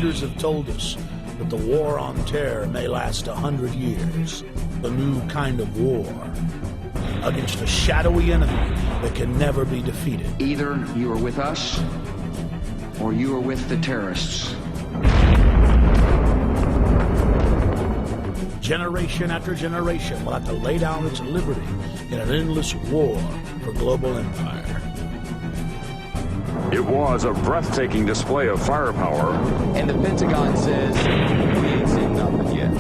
leaders have told us that the war on terror may last 100 years. A new kind of war against a shadowy enemy that can never be defeated. Either you are with us, or you are with the terrorists. Generation after generation will have to lay down its liberty in an endless war for global empire. It was a breathtaking display of firepower. And the Pentagon says we ain't seen nothing yet.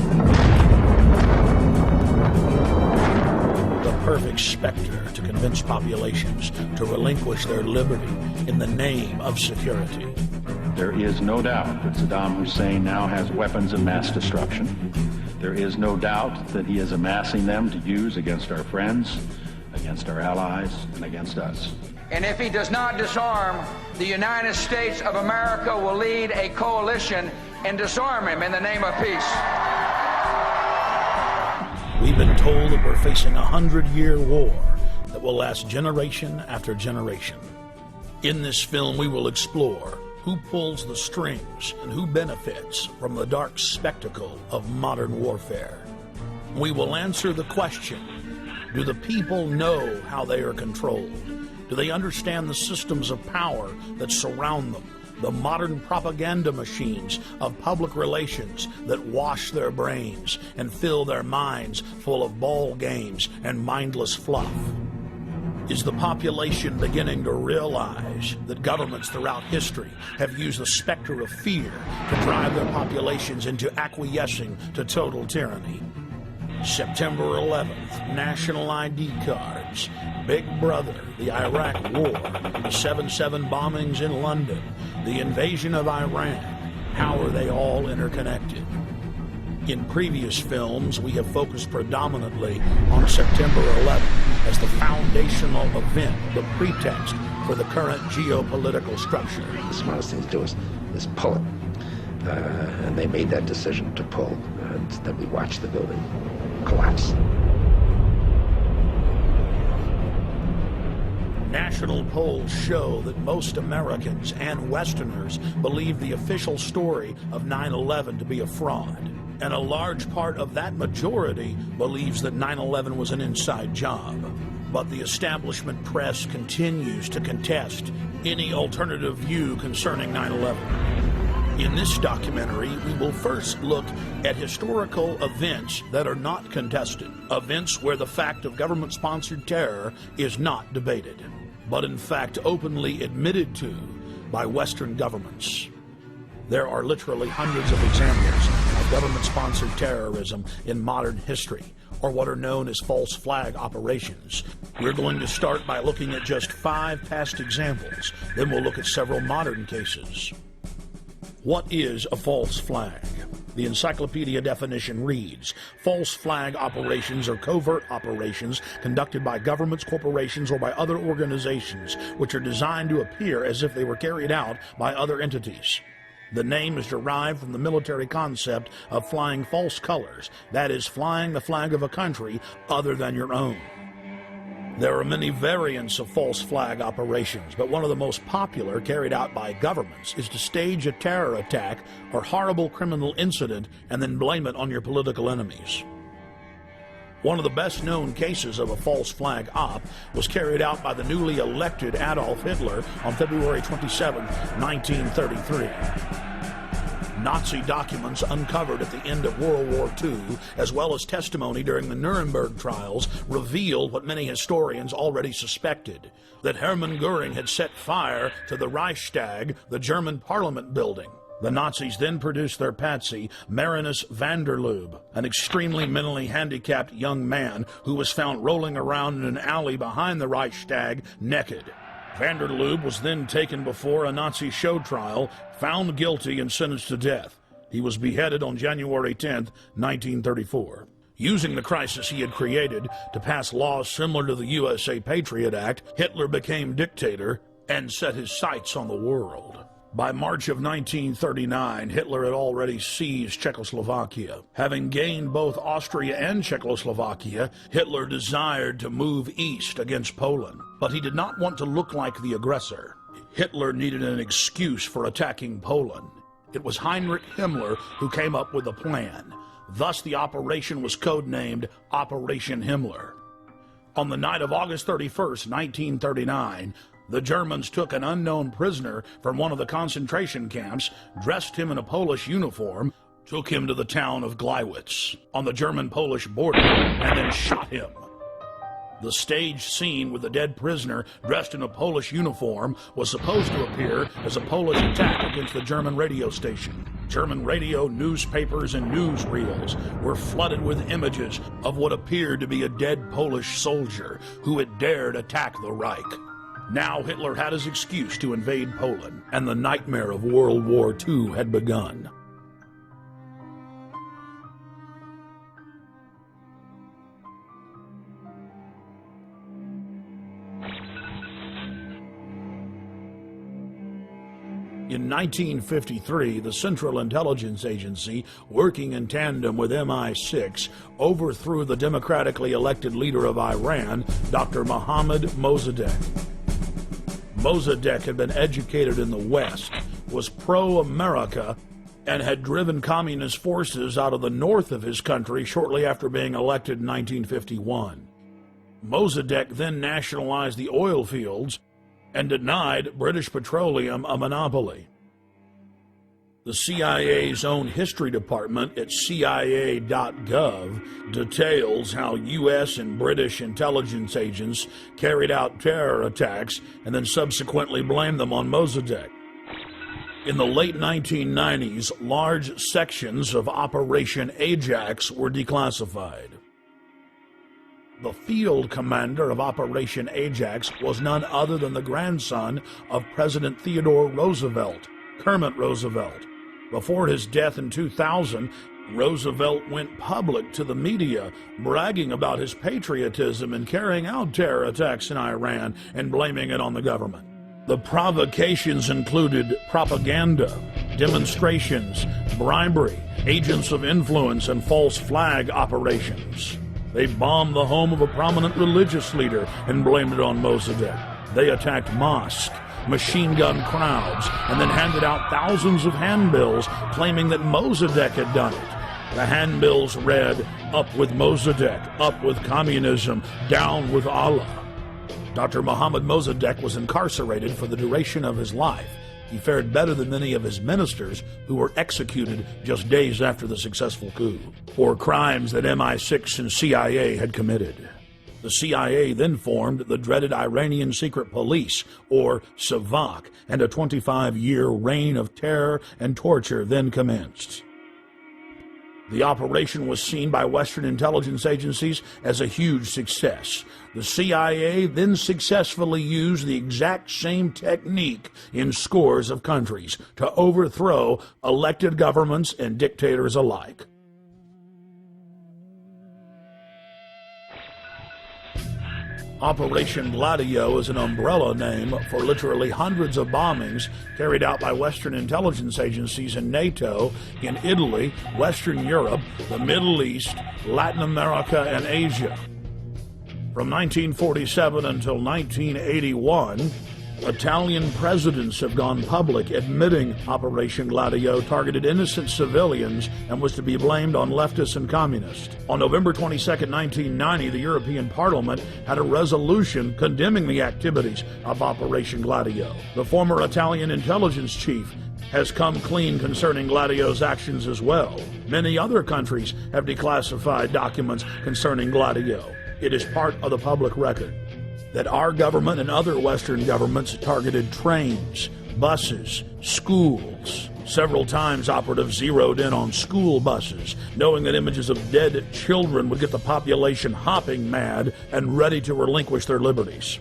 The perfect specter to convince populations to relinquish their liberty in the name of security. There is no doubt that Saddam Hussein now has weapons of mass destruction. There is no doubt that he is amassing them to use against our friends, against our allies, and against us. And if he does not disarm, the United States of America will lead a coalition and disarm him in the name of peace. We've been told that we're facing a 100-year war that will last generation after generation. In this film, we will explore who pulls the strings and who benefits from the dark spectacle of modern warfare. We will answer the question, do the people know how they are controlled? Do they understand the systems of power that surround them? The modern propaganda machines of public relations that wash their brains and fill their minds full of ball games and mindless fluff? Is the population beginning to realize that governments throughout history have used the specter of fear to drive their populations into acquiescing to total tyranny? September 11th, national ID cards, Big Brother, the Iraq War, the 7/7 bombings in London, the invasion of Iran. How are they all interconnected? In previous films, we have focused predominantly on September 11th as the foundational event, the pretext for the current geopolitical structure. The smartest thing to do is pull it. And they made that decision to pull, and then we watched the building collapse. National polls show that most Americans and Westerners believe the official story of 9/11 to be a fraud. And a large part of that majority believes that 9/11 was an inside job. But the establishment press continues to contest any alternative view concerning 9/11. In this documentary, we will first look at historical events that are not contested, events where the fact of government-sponsored terror is not debated, but in fact openly admitted to by Western governments. There are literally hundreds of examples of government-sponsored terrorism in modern history, or what are known as false flag operations. We're going to start by looking at just 5 past examples, then we'll look at several modern cases. What is a false flag? The encyclopedia definition reads, false flag operations are covert operations conducted by governments, corporations, or by other organizations which are designed to appear as if they were carried out by other entities. The name is derived from the military concept of flying false colors, that is, flying the flag of a country other than your own. There are many variants of false flag operations, but one of the most popular carried out by governments is to stage a terror attack or horrible criminal incident and then blame it on your political enemies. One of the best-known cases of a false flag op was carried out by the newly elected Adolf Hitler on February 27, 1933. Nazi documents uncovered at the end of World War II, as well as testimony during the Nuremberg trials, reveal what many historians already suspected, that Hermann Goering had set fire to the Reichstag, the German parliament building. The Nazis then produced their patsy, Marinus van der Lubbe, an extremely mentally handicapped young man who was found rolling around in an alley behind the Reichstag naked. Van der Lubbe was then taken before a Nazi show trial, found guilty, and sentenced to death. He was beheaded on January 10, 1934. Using the crisis he had created to pass laws similar to the USA Patriot Act, Hitler became dictator and set his sights on the world. By March of 1939, Hitler had already seized Czechoslovakia. Having gained both Austria and Czechoslovakia, Hitler desired to move east against Poland. But he did not want to look like the aggressor. Hitler needed an excuse for attacking Poland. It was Heinrich Himmler who came up with the plan. Thus, the operation was codenamed Operation Himmler. On the night of August 31st, 1939, the Germans took an unknown prisoner from one of the concentration camps, dressed him in a Polish uniform, took him to the town of Gleiwitz on the German-Polish border, and then shot him. The staged scene with the dead prisoner dressed in a Polish uniform was supposed to appear as a Polish attack against the German radio station. German radio, newspapers, and newsreels were flooded with images of what appeared to be a dead Polish soldier who had dared attack the Reich. Now Hitler had his excuse to invade Poland, and the nightmare of World War II had begun. In 1953, the Central Intelligence Agency, working in tandem with MI6, overthrew the democratically elected leader of Iran, Dr. Mohammad Mossadegh. Mossadegh had been educated in the West, was pro-America, and had driven communist forces out of the north of his country shortly after being elected in 1951. Mossadegh then nationalized the oil fields and denied British Petroleum a monopoly. The CIA's own history department at CIA.gov details how U.S. and British intelligence agents carried out terror attacks and then subsequently blamed them on Mossadegh. In the late 1990s, large sections of Operation Ajax were declassified. The field commander of Operation Ajax was none other than the grandson of President Theodore Roosevelt, Kermit Roosevelt. Before his death in 2000, Roosevelt went public to the media, bragging about his patriotism in carrying out terror attacks in Iran and blaming it on the government. The provocations included propaganda, demonstrations, bribery, agents of influence, and false flag operations. They bombed the home of a prominent religious leader and blamed it on Mossadegh. They attacked mosques, machine gun crowds, and then handed out thousands of handbills claiming that Mossadegh had done it. The handbills read, "Up with Mossadegh, up with communism, down with Allah." Dr. Mohammad Mossadegh was incarcerated for the duration of his life. He fared better than many of his ministers who were executed just days after the successful coup for crimes that MI6 and CIA had committed. The CIA then formed the dreaded Iranian Secret Police, or SAVAK, and a 25-year reign of terror and torture then commenced. The operation was seen by Western intelligence agencies as a huge success. The CIA then successfully used the exact same technique in scores of countries to overthrow elected governments and dictators alike. Operation Gladio is an umbrella name for literally hundreds of bombings carried out by Western intelligence agencies in NATO, in Italy, Western Europe, the Middle East, Latin America, and Asia. From 1947 until 1981, Italian presidents have gone public admitting Operation Gladio targeted innocent civilians and was to be blamed on leftists and communists. On November 22, 1990, the European Parliament had a resolution condemning the activities of Operation Gladio. The former Italian intelligence chief has come clean concerning Gladio's actions as well. Many other countries have declassified documents concerning Gladio. It is part of the public record that our government and other Western governments targeted trains, buses, schools. Several times operatives zeroed in on school buses, knowing that images of dead children would get the population hopping mad and ready to relinquish their liberties.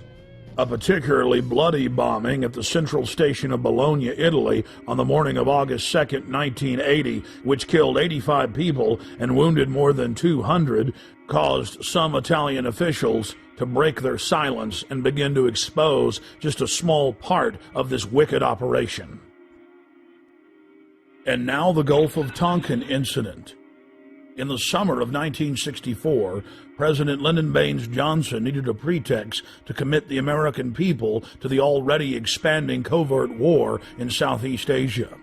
A particularly bloody bombing at the central station of Bologna, Italy, on the morning of August 2, 1980, which killed 85 people and wounded more than 200, caused some Italian officials to break their silence and begin to expose just a small part of this wicked operation. And now the Gulf of Tonkin incident. In the summer of 1964, President Lyndon Baines Johnson needed a pretext to commit the American people to the already expanding covert war in Southeast Asia.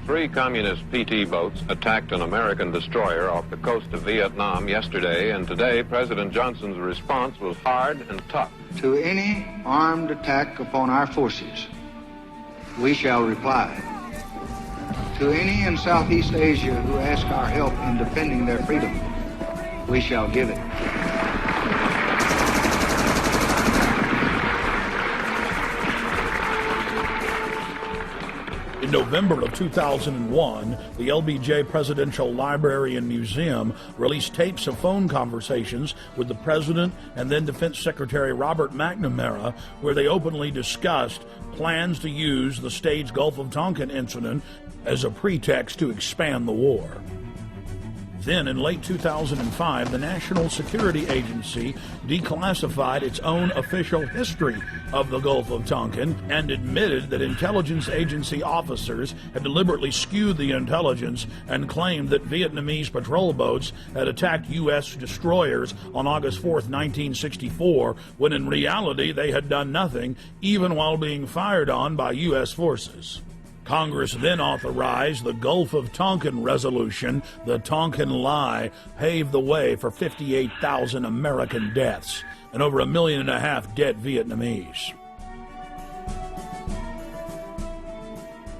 3 communist PT boats attacked an American destroyer off the coast of Vietnam yesterday, and today President Johnson's response was hard and tough. To any armed attack upon our forces, we shall reply. To any in Southeast Asia who ask our help in defending their freedom, we shall give it. In November of 2001, the LBJ Presidential Library and Museum released tapes of phone conversations with the President and then Defense Secretary Robert McNamara, where they openly discussed plans to use the staged Gulf of Tonkin incident as a pretext to expand the war. Then, in late 2005, the National Security Agency declassified its own official history of the Gulf of Tonkin and admitted that intelligence agency officers had deliberately skewed the intelligence and claimed that Vietnamese patrol boats had attacked U.S. destroyers on August 4, 1964, when in reality they had done nothing, even while being fired on by U.S. forces. Congress then authorized the Gulf of Tonkin Resolution. The Tonkin Lie paved the way for 58,000 American deaths and over 1.5 million dead Vietnamese.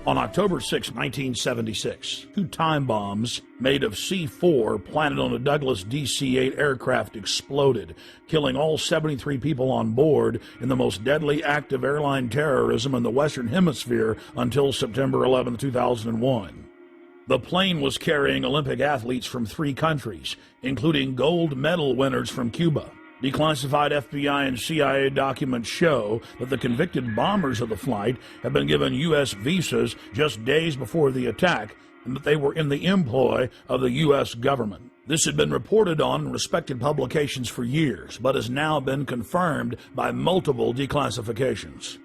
On October 6, 1976, 2 time bombs made of C-4 planted on a Douglas DC-8 aircraft exploded, killing all 73 people on board in the most deadly act of airline terrorism in the Western Hemisphere until September 11, 2001. The plane was carrying Olympic athletes from 3 countries, including gold medal winners from Cuba. Declassified FBI and CIA documents show that the convicted bombers of the flight had been given U.S. visas just days before the attack, and that they were in the employ of the U.S. government. This had been reported on in respected publications for years, but has now been confirmed by multiple declassifications.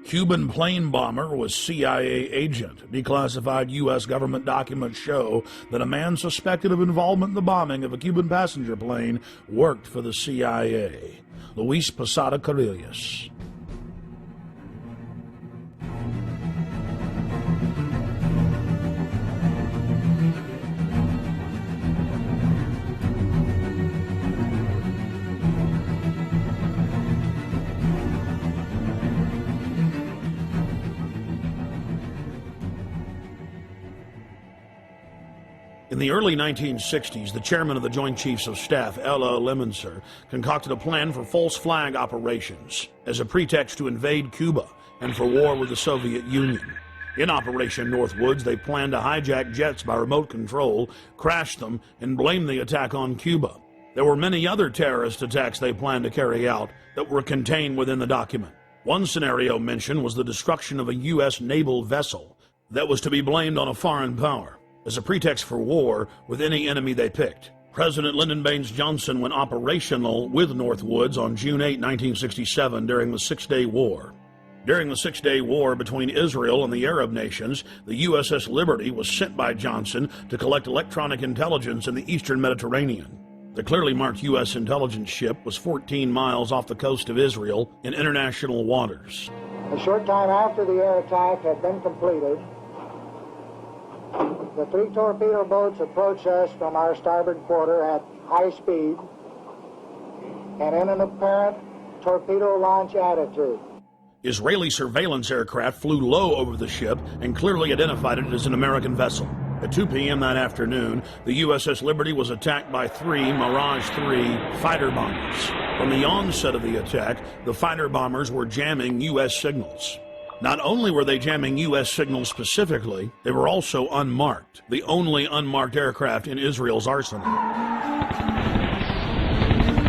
Cuban plane bomber was CIA agent. Declassified U.S. government documents show that a man suspected of involvement in the bombing of a Cuban passenger plane worked for the CIA. Luis Posada Carrillas. In the early 1960s, the chairman of the Joint Chiefs of Staff, Ella Lemonser, concocted a plan for false flag operations as a pretext to invade Cuba and for war with the Soviet Union. In Operation Northwoods, they planned to hijack jets by remote control, crash them, and blame the attack on Cuba. There were many other terrorist attacks they planned to carry out that were contained within the document. One scenario mentioned was the destruction of a U.S. naval vessel that was to be blamed on a foreign power as a pretext for war with any enemy they picked. President Lyndon Baines Johnson went operational with Northwoods on June 8, 1967 during the Six-Day War. During the Six-Day War between Israel and the Arab nations, the USS Liberty was sent by Johnson to collect electronic intelligence in the eastern Mediterranean. The clearly marked U.S. intelligence ship was 14 miles off the coast of Israel in international waters. A short time after the air attack had been completed, the 3 torpedo boats approached us from our starboard quarter at high speed and in an apparent torpedo launch attitude. Israeli surveillance aircraft flew low over the ship and clearly identified it as an American vessel. At 2 p.m. that afternoon, the USS Liberty was attacked by 3 Mirage 3 fighter bombers. From the onset of the attack, the fighter bombers were jamming U.S. signals. Not only were they jamming U.S. signals specifically, they were also unmarked, the only unmarked aircraft in Israel's arsenal.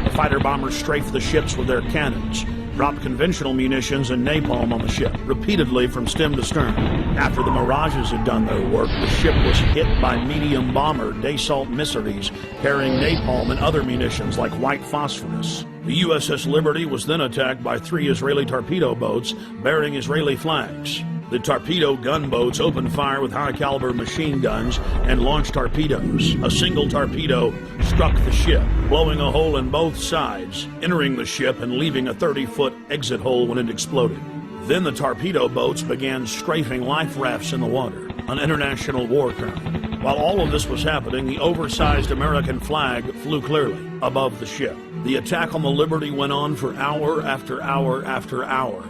The fighter bombers strafed the ships with their cannons, dropped conventional munitions and napalm on the ship, repeatedly from stem to stern. After the Mirages had done their work, the ship was hit by medium bomber Dassault missiles carrying napalm and other munitions like white phosphorus. The USS Liberty was then attacked by 3 Israeli torpedo boats bearing Israeli flags. The torpedo gunboats opened fire with high-caliber machine guns and launched torpedoes. A single torpedo struck the ship, blowing a hole in both sides, entering the ship and leaving a 30-foot exit hole when it exploded. Then the torpedo boats began strafing life rafts in the water, an international war crime. While all of this was happening, the oversized American flag flew clearly above the ship. The attack on the Liberty went on for hour after hour after hour.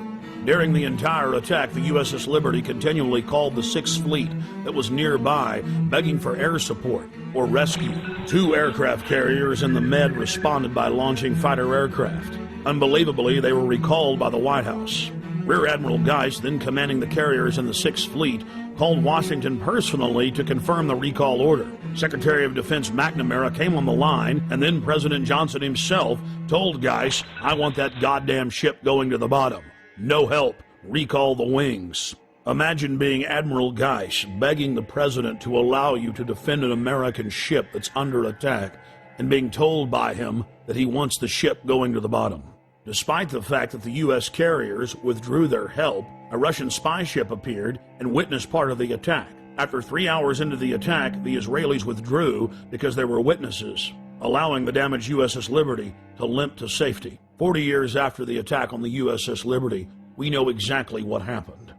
During the entire attack, the USS Liberty continually called the Sixth Fleet that was nearby, begging for air support or rescue. 2 aircraft carriers in the Med responded by launching fighter aircraft. Unbelievably, they were recalled by the White House. Rear Admiral Geist, then commanding the carriers in the Sixth Fleet, called Washington personally to confirm the recall order. Secretary of Defense McNamara came on the line, and then President Johnson himself told Geist, "I want that goddamn ship going to the bottom. No help. Recall the wings." Imagine being Admiral Geist begging the president to allow you to defend an American ship that's under attack and being told by him that he wants the ship going to the bottom. Despite the fact that the U.S. carriers withdrew their help, a Russian spy ship appeared and witnessed part of the attack. After 3 hours into the attack, the Israelis withdrew because they were witnesses, allowing the damaged USS Liberty to limp to safety. 40 years after the attack on the USS Liberty, we know exactly what happened.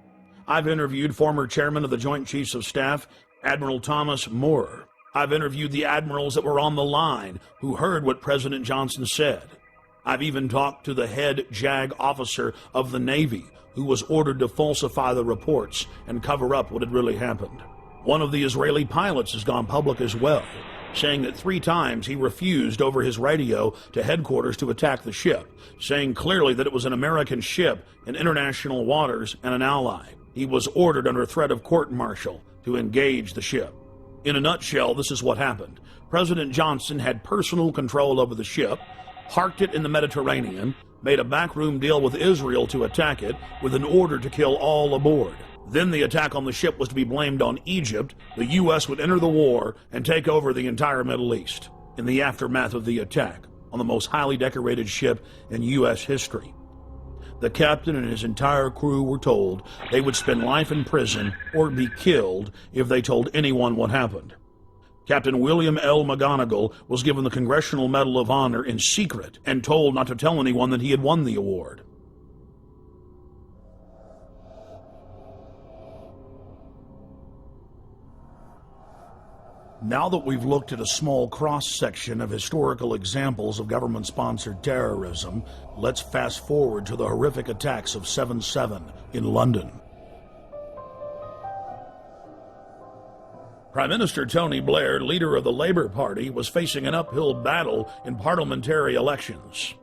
I've interviewed former chairman of the Joint Chiefs of Staff, Admiral Thomas Moore. I've interviewed the admirals that were on the line who heard what President Johnson said. I've even talked to the head JAG officer of the Navy who was ordered to falsify the reports and cover up what had really happened. One of the Israeli pilots has gone public as well, saying that 3 times he refused over his radio to headquarters to attack the ship, saying clearly that it was an American ship in international waters and an ally. He was ordered under threat of court-martial to engage the ship. In a nutshell, this is what happened. President Johnson had personal control over the ship, parked it in the Mediterranean, made a backroom deal with Israel to attack it with an order to kill all aboard. Then the attack on the ship was to be blamed on Egypt. The U.S. would enter the war and take over the entire Middle East in the aftermath of the attack on the most highly decorated ship in U.S. history. The captain and his entire crew were told they would spend life in prison or be killed if they told anyone what happened. Captain William L. McGonigal was given the Congressional Medal of Honor in secret and told not to tell anyone that he had won the award. Now that we've looked at a small cross-section of historical examples of government-sponsored terrorism, let's fast forward to the horrific attacks of 7/7 in London. Prime Minister Tony Blair, leader of the Labour Party, was facing an uphill battle in parliamentary elections.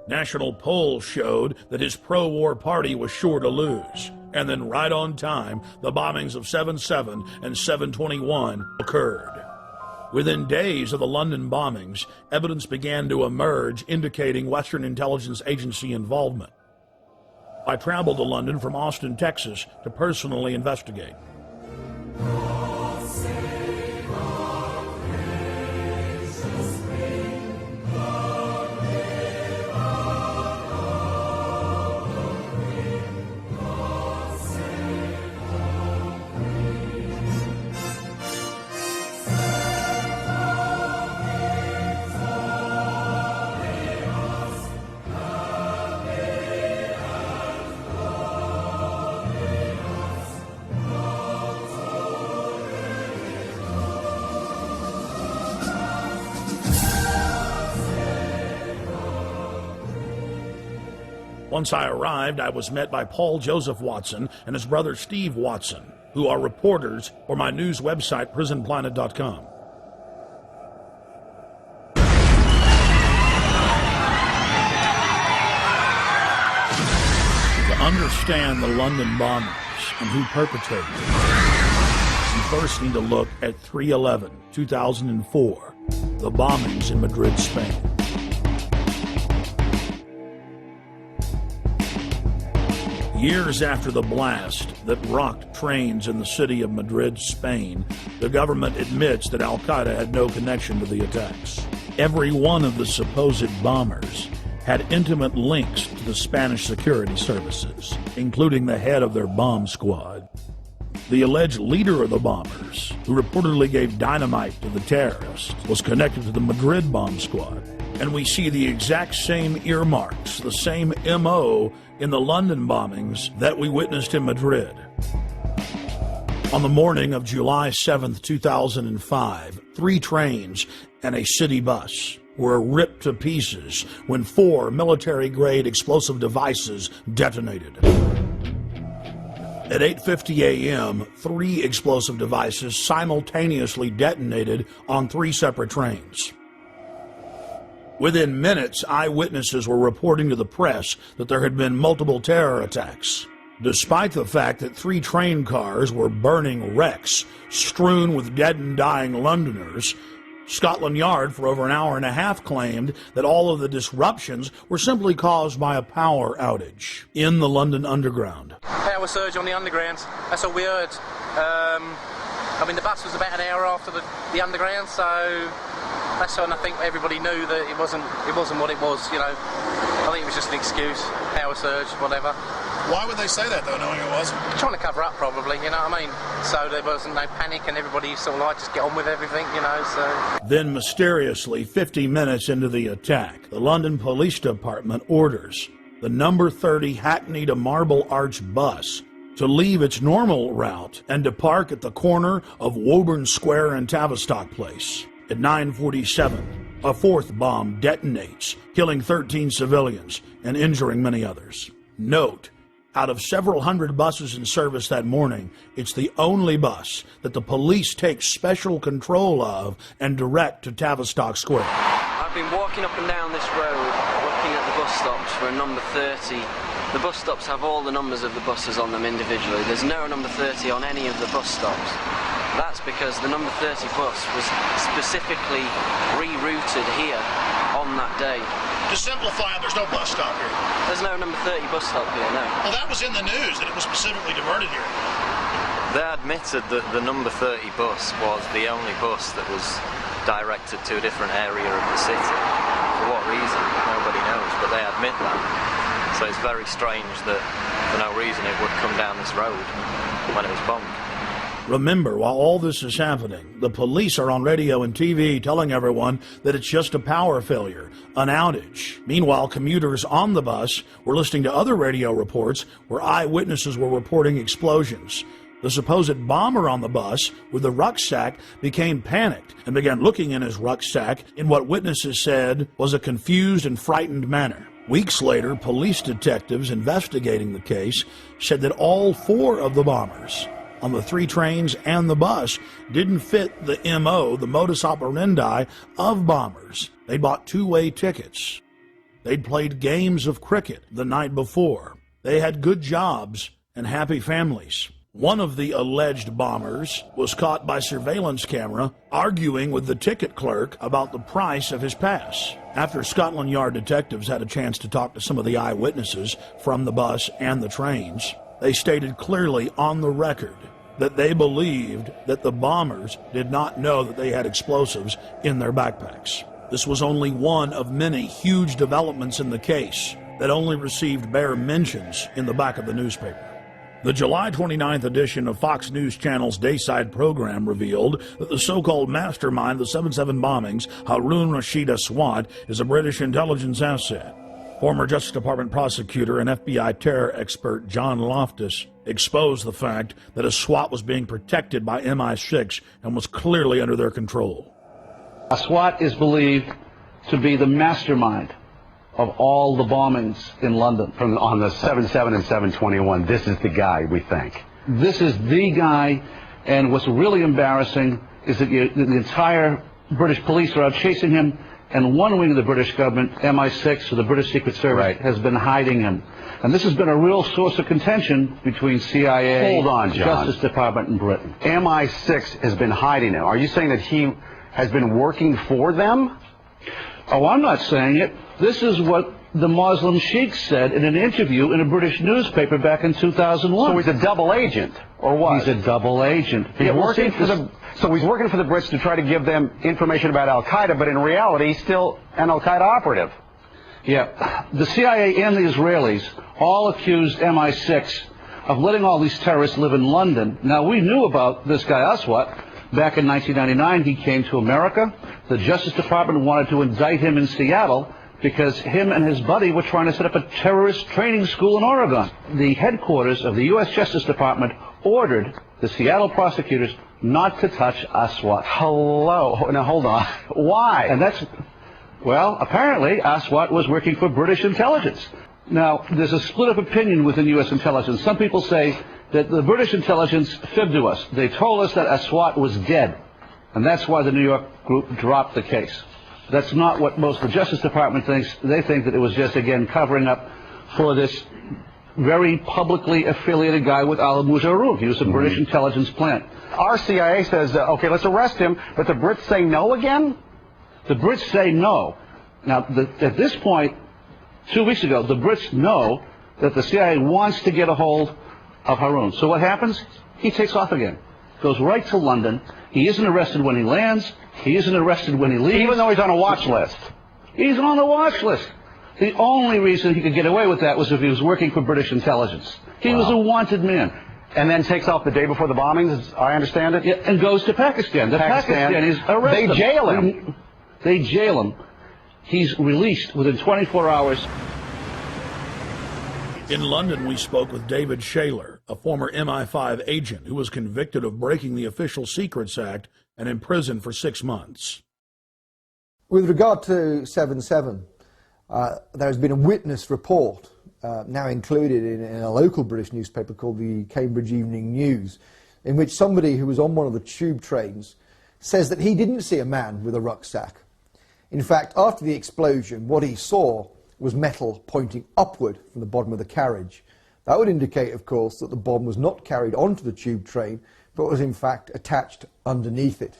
National polls showed that his pro-war party was sure to lose. And then right on time, the bombings of 7/7 and 7/21 occurred. Within days of the London bombings, evidence began to emerge indicating Western intelligence agency involvement. I traveled to London from Austin, Texas, to personally investigate. Once I arrived, I was met by Paul Joseph Watson and his brother Steve Watson, who are reporters for my news website, prisonplanet.com. To understand the London bombings and who perpetrated them, you first need to look at 3/11/2004, the bombings in Madrid, Spain. Years after the blast that rocked trains in the city of Madrid, Spain, the government admits that Al-Qaeda had no connection to the attacks. Every one of the supposed bombers had intimate links to the Spanish security services, including the head of their bomb squad. The alleged leader of the bombers, who reportedly gave dynamite to the terrorists, was connected to the Madrid bomb squad. And we see the exact same earmarks, the same MO in the London bombings that we witnessed in Madrid. On the morning of July 7th, 2005, 3 trains and a city bus were ripped to pieces when 4 military-grade explosive devices detonated. At 8:50 a.m., 3 explosive devices simultaneously detonated on 3 separate trains. Within minutes, eyewitnesses were reporting to the press that there had been multiple terror attacks. Despite the fact that 3 train cars were burning wrecks strewn with dead and dying Londoners, Scotland Yard for over an hour and a half claimed that all of the disruptions were simply caused by a power outage in the London Underground. Power surge on the Underground, that's all we heard. I mean, the bus was about an hour after the Underground, so that's when I think everybody knew that it wasn't what it was, you know. I think it was just an excuse, power surge, whatever. Why would they say that, though, knowing it wasn't? Trying to cover up, probably, you know what I mean? So there wasn't no panic and everybody sort of like just get on with everything, you know, so... Then, mysteriously, 50 minutes into the attack, the London Police Department orders the number 30 Hackney to Marble Arch bus to leave its normal route and to park at the corner of Woburn Square and Tavistock Place. At 9:47, a 4th bomb detonates, killing 13 civilians and injuring many others. Note, out of several hundred buses in service that morning, it's the only bus that the police take special control of and direct to Tavistock Square. I've been walking up and down this road, looking at the bus stops for a number 30. The bus stops have all the numbers of the buses on them individually. There's no number 30 on any of the bus stops. That's because the number 30 bus was specifically rerouted here on that day. To simplify it, there's no bus stop here. There's no number 30 bus stop here, no. Well, that was in the news, that it was specifically diverted here. They admitted that the number 30 bus was the only bus that was directed to a different area of the city. For what reason? Nobody knows, but they admit that. So it's very strange that for no reason it would come down this road when it was bombed. Remember, while all this is happening, the police are on radio and TV telling everyone that it's just a power failure, an outage. Meanwhile, commuters on the bus were listening to other radio reports where eyewitnesses were reporting explosions. The supposed bomber on the bus with the rucksack became panicked and began looking in his rucksack in what witnesses said was a confused and frightened manner. Weeks later, police detectives investigating the case said that all 4 of the bombers on the 3 trains and the bus didn't fit the MO, the modus operandi of bombers. They bought 2-way tickets. They'd played games of cricket the night before. They had good jobs and happy families. One of the alleged bombers was caught by surveillance camera arguing with the ticket clerk about the price of his pass. After Scotland Yard detectives had a chance to talk to some of the eyewitnesses from the bus and the trains, they stated clearly on the record that they believed that the bombers did not know that they had explosives in their backpacks. This was only one of many huge developments in the case that only received bare mentions in the back of the newspaper. The July 29th edition of Fox News Channel's Dayside program revealed that the so-called mastermind of the 7/7 bombings, Harun Rashid Aswad, is a British intelligence asset. Former Justice Department prosecutor and FBI terror expert John Loftus exposed the fact that Aswad was being protected by MI6 and was clearly under their control. Aswad is believed to be the mastermind of all the bombings in London. On the 7/7 and 7/21, this is the guy, we think. This is the guy, and what's really embarrassing is that the entire British police are out chasing him, and one wing of the British government, MI6, or the British Secret Service, has been hiding him. And this has been a real source of contention between CIA, Hold on, John. Justice Department, and Britain. MI6 has been hiding him. Are you saying that he has been working for them? Oh, I'm not saying it. This is what the Muslim Sheikh said in an interview in a British newspaper back in 2001. So he's a double agent, or what? He's a double agent. So he's working for the Brits to try to give them information about Al-Qaeda, but in reality, he's still an Al-Qaeda operative. Yeah. The CIA and the Israelis all accused MI6 of letting all these terrorists live in London. Now, we knew about this guy Aswad. Back in 1999, he came to America. The Justice Department wanted to indict him in Seattle because him and his buddy were trying to set up a terrorist training school in Oregon. The headquarters of the U.S. Justice Department ordered the Seattle prosecutors not to touch Aswat. Hello. Now, hold on. Why? And that's, well, apparently Aswat was working for British intelligence. Now, there's a split of opinion within U.S. intelligence. Some people say that the British intelligence fibbed to us. They told us that Aswat was dead, and that's why the New York group dropped the case. That's not what most of the Justice Department thinks. They think that it was just, again, covering up for this very publicly affiliated guy with Al Muzarouf. He was a British intelligence plant. Our CIA says, okay, let's arrest him, but the Brits say no again? The Brits say no. Now, at this point, 2 weeks ago, the Brits know that the CIA wants to get a hold of Haroun. So what happens? He takes off again. Goes right to London. He isn't arrested when he lands. He isn't arrested when he leaves. Even though he's on a watch list. He's on the watch list. The only reason he could get away with that was if he was working for British intelligence. He was a wanted man. And then takes off the day before the bombings, as I understand it? Yeah, and goes to Pakistan. The Pakistanis arrest him. They jail him. They jail him. He's released within 24 hours. In London, we spoke with David Shaler, a former MI5 agent who was convicted of breaking the Official Secrets Act and imprisoned for 6 months. With regard to 7/7, there has been a witness report now included in a local British newspaper called the Cambridge Evening News, in which somebody who was on one of the tube trains says that he didn't see a man with a rucksack. In fact, after the explosion, what he saw was metal pointing upward from the bottom of the carriage. That would indicate, of course, that the bomb was not carried onto the tube train, but was in fact attached underneath it.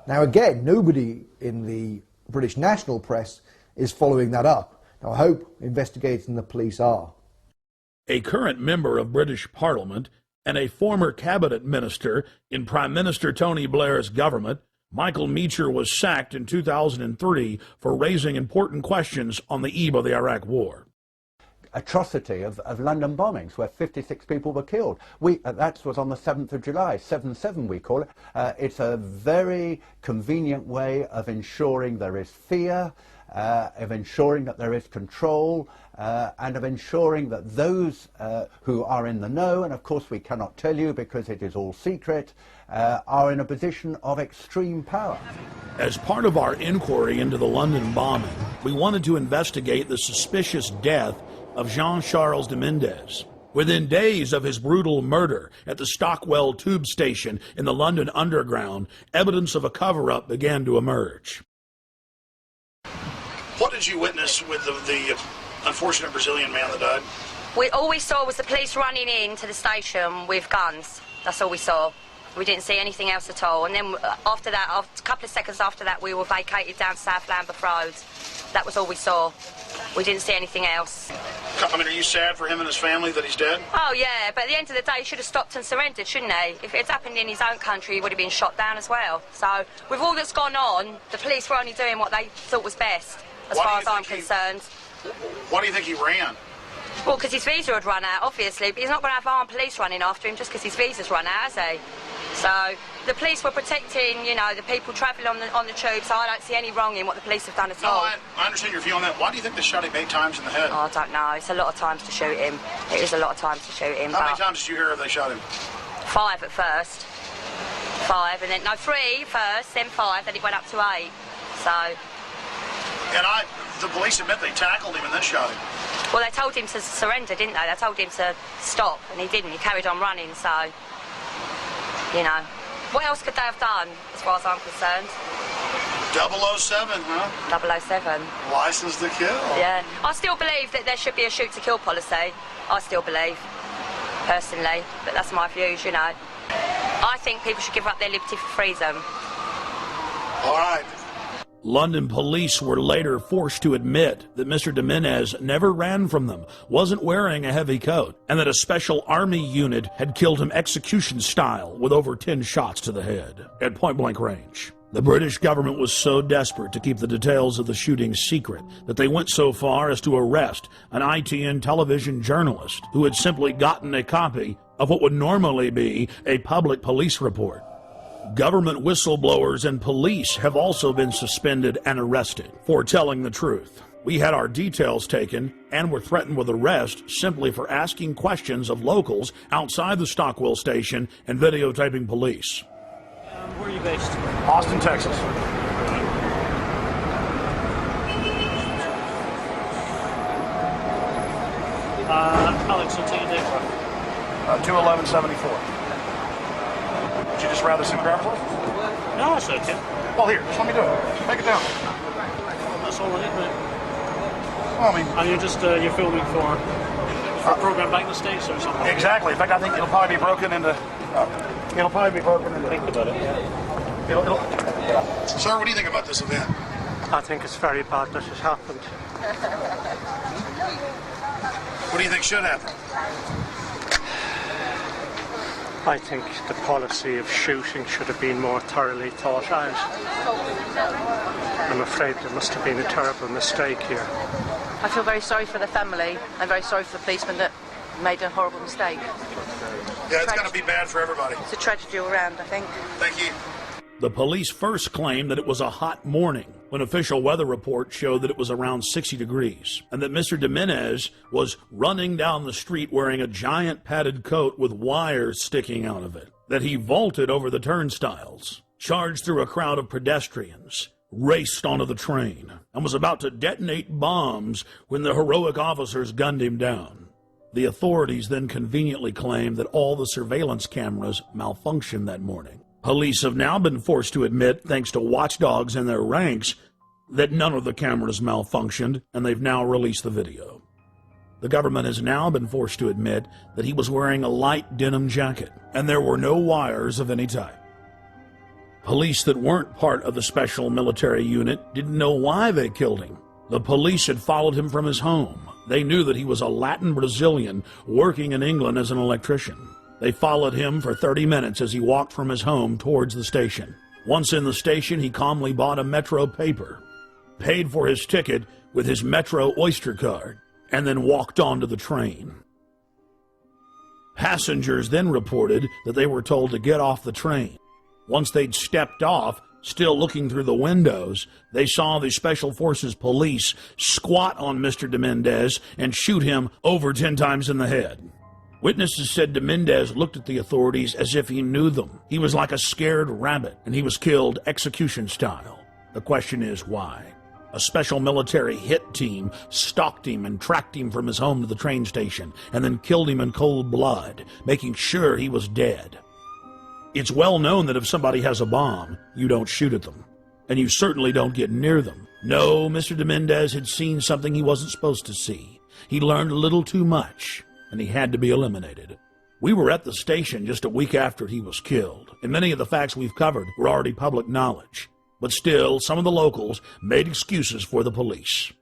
Now again, nobody in the British national press is following that up. Now I hope investigators and the police are. A current member of British Parliament and a former cabinet minister in Prime Minister Tony Blair's government, Michael Meacher, was sacked in 2003 for raising important questions on the eve of the Iraq War. Atrocity of London bombings where 56 people were killed. That was on the 7th of July, 7/7 we call it. It's a very convenient way of ensuring there is fear, of ensuring that there is control, and of ensuring that those who are in the know, and of course we cannot tell you because it is all secret, are in a position of extreme power. As part of our inquiry into the London bombing, we wanted to investigate the suspicious death of Jean-Charles de Mendes. Within days of his brutal murder at the Stockwell tube station in the London Underground, evidence of a cover-up began to emerge. What did you witness with the unfortunate Brazilian man that died? All we saw was the police running into the station with guns. That's all we saw. We didn't see anything else at all. And then after that, a couple of seconds after that, we were vacated down South Lambeth Road. That was all we saw. We didn't see anything else. I mean, are you sad for him and his family that he's dead? Oh, yeah, but at the end of the day, he should have stopped and surrendered, shouldn't he? If it had happened in his own country, he would have been shot down as well. So, with all that's gone on, the police were only doing what they thought was best, as far as I'm concerned. Why do you think he ran? Well, because his visa had run out, obviously, but he's not going to have armed police running after him just because his visa's run out, has he? So, the police were protecting, you know, the people travelling on the tube, so I don't see any wrong in what the police have done at all. I understand your view on that. Why do you think they shot him 8 times in the head? Oh, I don't know. It's a lot of times to shoot him. It is a lot of times to shoot him. How many times did you hear they shot him? 5 at first. 5, and then, no, 3 first, then 5, then it went up to 8. So... And the police admit they tackled him and then shot him. Well, they told him to surrender, didn't they? They told him to stop, and he didn't. He carried on running, so... You know. What else could they have done, as far as I'm concerned? 007, huh? 007. License to kill. Yeah. I still believe that there should be a shoot-to-kill policy. I still believe, personally. But that's my views, you know. I think people should give up their liberty for freedom. All right. London police were later forced to admit that Mr. de Mendes never ran from them, wasn't wearing a heavy coat, and that a special army unit had killed him execution style with over 10 shots to the head at point-blank range. The British government was so desperate to keep the details of the shooting secret that they went so far as to arrest an ITN television journalist who had simply gotten a copy of what would normally be a public police report. Government whistleblowers and police have also been suspended and arrested for telling the truth. We had our details taken and were threatened with arrest simply for asking questions of locals outside the Stockwell station and videotaping police. Where are you based? Austin, Texas. Alex, I'll take your date. 21174. Would you just rather see my driver's license? No, it's okay. Well, here, just let me do it. Take it down. That's all I need, mate. Well, I mean... And you're just, you're filming for a program back in the States or something? Exactly. In fact, I think it'll probably be broken into... Think about it, yeah. Sir, what do you think about this event? I think it's very bad that it happened. What do you think should happen? I think the policy of shooting should have been more thoroughly thought out. I'm afraid there must have been a terrible mistake here. I feel very sorry for the family. I'm very sorry for the policeman that made a horrible mistake. Yeah, it's going to be bad for everybody. It's a tragedy all around, I think. Thank you. The police first claimed that it was a hot morning when official weather reports showed that it was around 60 degrees and that Mr. Jimenez was running down the street wearing a giant padded coat with wires sticking out of it, that he vaulted over the turnstiles, charged through a crowd of pedestrians, raced onto the train, and was about to detonate bombs when the heroic officers gunned him down. The authorities then conveniently claimed that all the surveillance cameras malfunctioned that morning. Police have now been forced to admit, thanks to watchdogs in their ranks, that none of the cameras malfunctioned, and they've now released the video. The government has now been forced to admit that he was wearing a light denim jacket, and there were no wires of any type. Police that weren't part of the special military unit didn't know why they killed him. The police had followed him from his home. They knew that he was a Latin Brazilian working in England as an electrician. They followed him for 30 minutes as he walked from his home towards the station. Once in the station, he calmly bought a Metro paper, paid for his ticket with his Metro Oyster card, and then walked onto the train. Passengers then reported that they were told to get off the train. Once they'd stepped off, still looking through the windows, they saw the Special Forces police squat on Mr. Jimenez and shoot him over 10 times in the head. Witnesses said Jimenez looked at the authorities as if he knew them. He was like a scared rabbit, and he was killed execution style. The question is why? A special military hit team stalked him and tracked him from his home to the train station, and then killed him in cold blood, making sure he was dead. It's well known that if somebody has a bomb, you don't shoot at them, and you certainly don't get near them. No, Mr. Jimenez had seen something he wasn't supposed to see. He learned a little too much, and he had to be eliminated. We were at the station just a week after he was killed, and many of the facts we've covered were already public knowledge. But still, some of the locals made excuses for the police.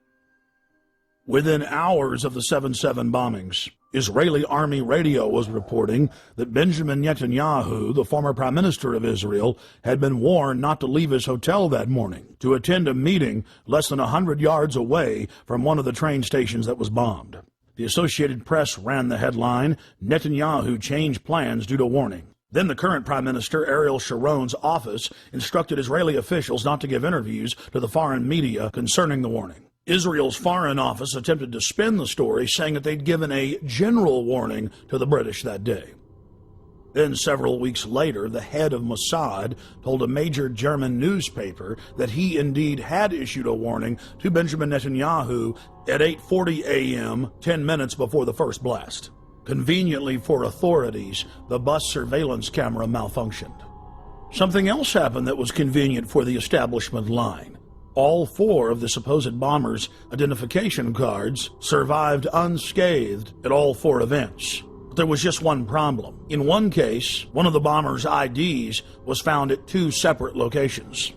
Within hours of the 7/7 bombings, Israeli army radio was reporting that Benjamin Netanyahu, the former prime minister of Israel, had been warned not to leave his hotel that morning to attend a meeting less than 100 yards away from one of the train stations that was bombed. The Associated Press ran the headline, "Netanyahu changed plans due to warning." Then the current Prime Minister, Ariel Sharon's office, instructed Israeli officials not to give interviews to the foreign media concerning the warning. Israel's Foreign Office attempted to spin the story, saying that they'd given a general warning to the British that day. Then several weeks later, the head of Mossad told a major German newspaper that he indeed had issued a warning to Benjamin Netanyahu at 8:40 a.m., 10 minutes before the first blast. Conveniently for authorities, the bus surveillance camera malfunctioned. Something else happened that was convenient for the establishment line. All 4 of the supposed bombers' identification cards survived unscathed at all 4 events. But there was just one problem. In one case, one of the bombers' IDs was found at 2 separate locations.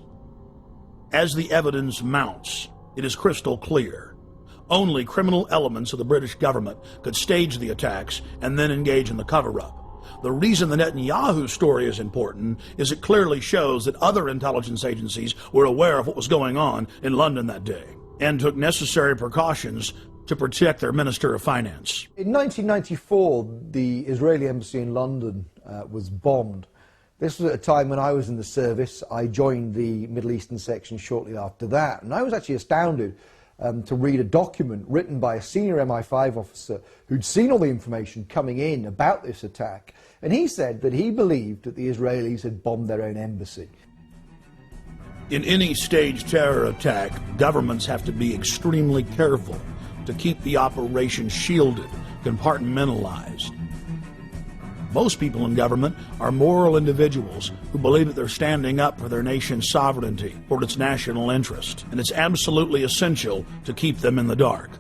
As the evidence mounts, it is crystal clear. Only criminal elements of the British government could stage the attacks and then engage in the cover-up. The reason the Netanyahu story is important is it clearly shows that other intelligence agencies were aware of what was going on in London that day and took necessary precautions to protect their Minister of Finance. In 1994, the Israeli embassy in London was bombed. This was at a time when I was in the service. I joined the Middle Eastern section shortly after that, and I was actually astounded to read a document written by a senior MI5 officer who'd seen all the information coming in about this attack, and he said that he believed that the Israelis had bombed their own embassy. In any staged terror attack, governments have to be extremely careful to keep the operation shielded, compartmentalized. Most people in government are moral individuals who believe that they're standing up for their nation's sovereignty or its national interest, and it's absolutely essential to keep them in the dark.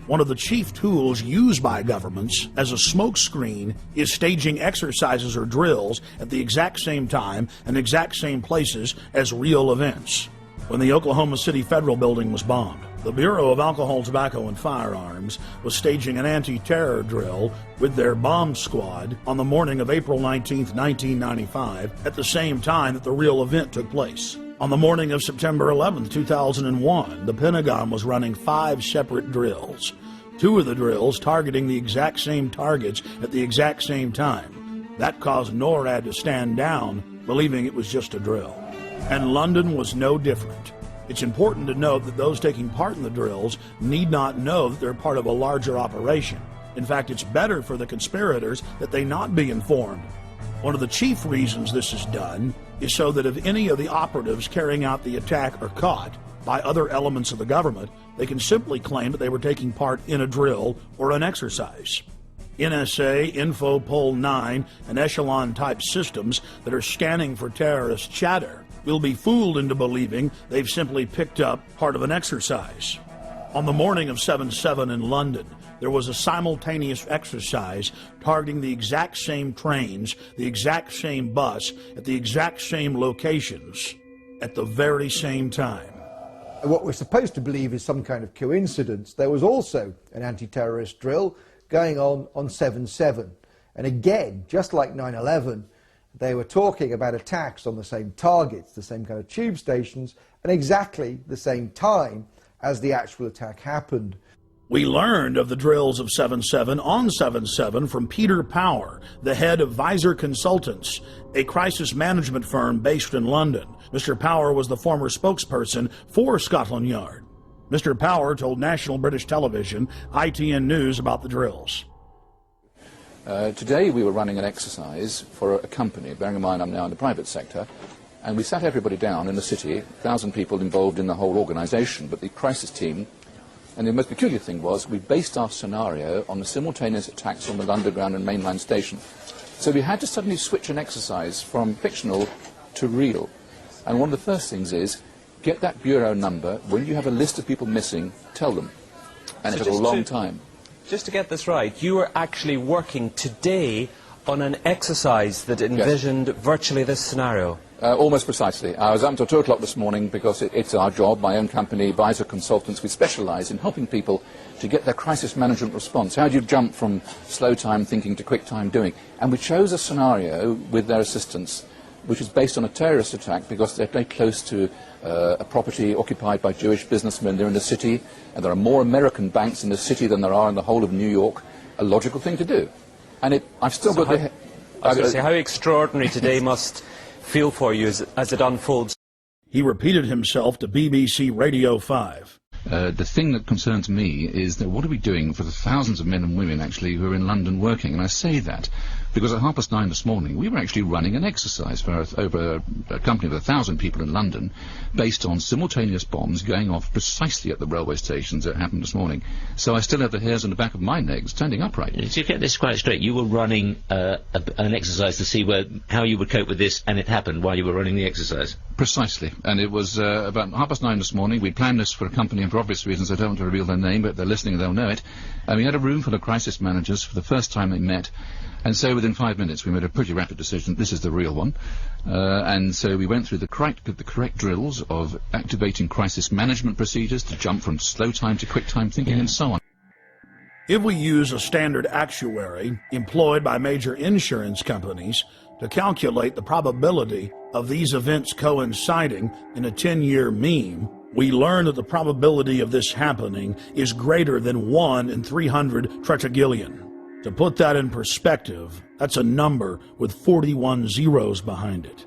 One of the chief tools used by governments as a smokescreen is staging exercises or drills at the exact same time and exact same places as real events. When the Oklahoma City Federal Building was bombed, the Bureau of Alcohol, Tobacco, and Firearms was staging an anti-terror drill with their bomb squad on the morning of April 19, 1995, at the same time that the real event took place. On the morning of September 11, 2001, the Pentagon was running 5 separate drills. 2 of the drills targeting the exact same targets at the exact same time. That caused NORAD to stand down, believing it was just a drill. And London was no different. It's important to note that those taking part in the drills need not know that they're part of a larger operation. In fact, it's better for the conspirators that they not be informed. One of the chief reasons this is done is so that if any of the operatives carrying out the attack are caught by other elements of the government, they can simply claim that they were taking part in a drill or an exercise. NSA, Infopol 9, and Echelon-type systems that are scanning for terrorist chatter will be fooled into believing they've simply picked up part of an exercise. On the morning of 7/7 in London, there was a simultaneous exercise targeting the exact same trains, the exact same bus, at the exact same locations, at the very same time. What we're supposed to believe is some kind of coincidence. There was also an anti-terrorist drill going on 7/7. And again, just like 9/11, they were talking about attacks on the same targets, the same kind of tube stations, and exactly the same time as the actual attack happened. We learned of the drills of 7/7 on 7/7 from Peter Power, the head of Visor Consultants, a crisis management firm based in London. Mr. Power was the former spokesperson for Scotland Yard. Mr. Power told National British Television, ITN News, about the drills. Today we were running an exercise for a company, bearing in mind I'm now in the private sector, and we sat everybody down in the city, 1,000 people involved in the whole organisation, but the crisis team, and the most peculiar thing was we based our scenario on the simultaneous attacks on the Underground and mainline station. So we had to suddenly switch an exercise from fictional to real. And one of the first things is, get that bureau number. When you have a list of people missing, tell them. And it took a long time. Just to get this right, you were actually working today on an exercise that envisioned virtually this scenario? Almost precisely. I was up until 2 o'clock this morning because it's our job, my own company, Visor Consultants. We specialise in helping people to get their crisis management response. How do you jump from slow time thinking to quick time doing? And we chose a scenario with their assistance which is based on a terrorist attack because they're very close to a property occupied by Jewish businessmen. They're in the city, and there are more American banks in the city than there are in the whole of New York. A logical thing to do. And I've still got the... I was going to say, how extraordinary today must feel for you as it unfolds. He repeated himself to BBC Radio 5. The thing that concerns me is that what are we doing for the thousands of men and women actually who are in London working? And I say that because at 9:30 this morning we were actually running an exercise for over a company of 1,000 people in London based on simultaneous bombs going off precisely at the railway stations that happened this morning. So I still have the hairs on the back of my neck standing upright. To get this quite straight, you were running an exercise to see how you would cope with this, and it happened while you were running the exercise? Precisely. And it was about 9:30 this morning. We planned this for a company, and for obvious reasons I don't want to reveal their name, but if they're listening they'll know it. And we had a room full of crisis managers for the first time they met. And so within 5 minutes we made a pretty rapid decision. This is the real one. And so we went through the correct drills of activating crisis management procedures to jump from slow time to quick time thinking and so on. If we use a standard actuary employed by major insurance companies to calculate the probability of these events coinciding in a 10-year mean, we learn that the probability of this happening is greater than 1 in 300 tetragillion. To put that in perspective, That's a number with 41 zeros behind it.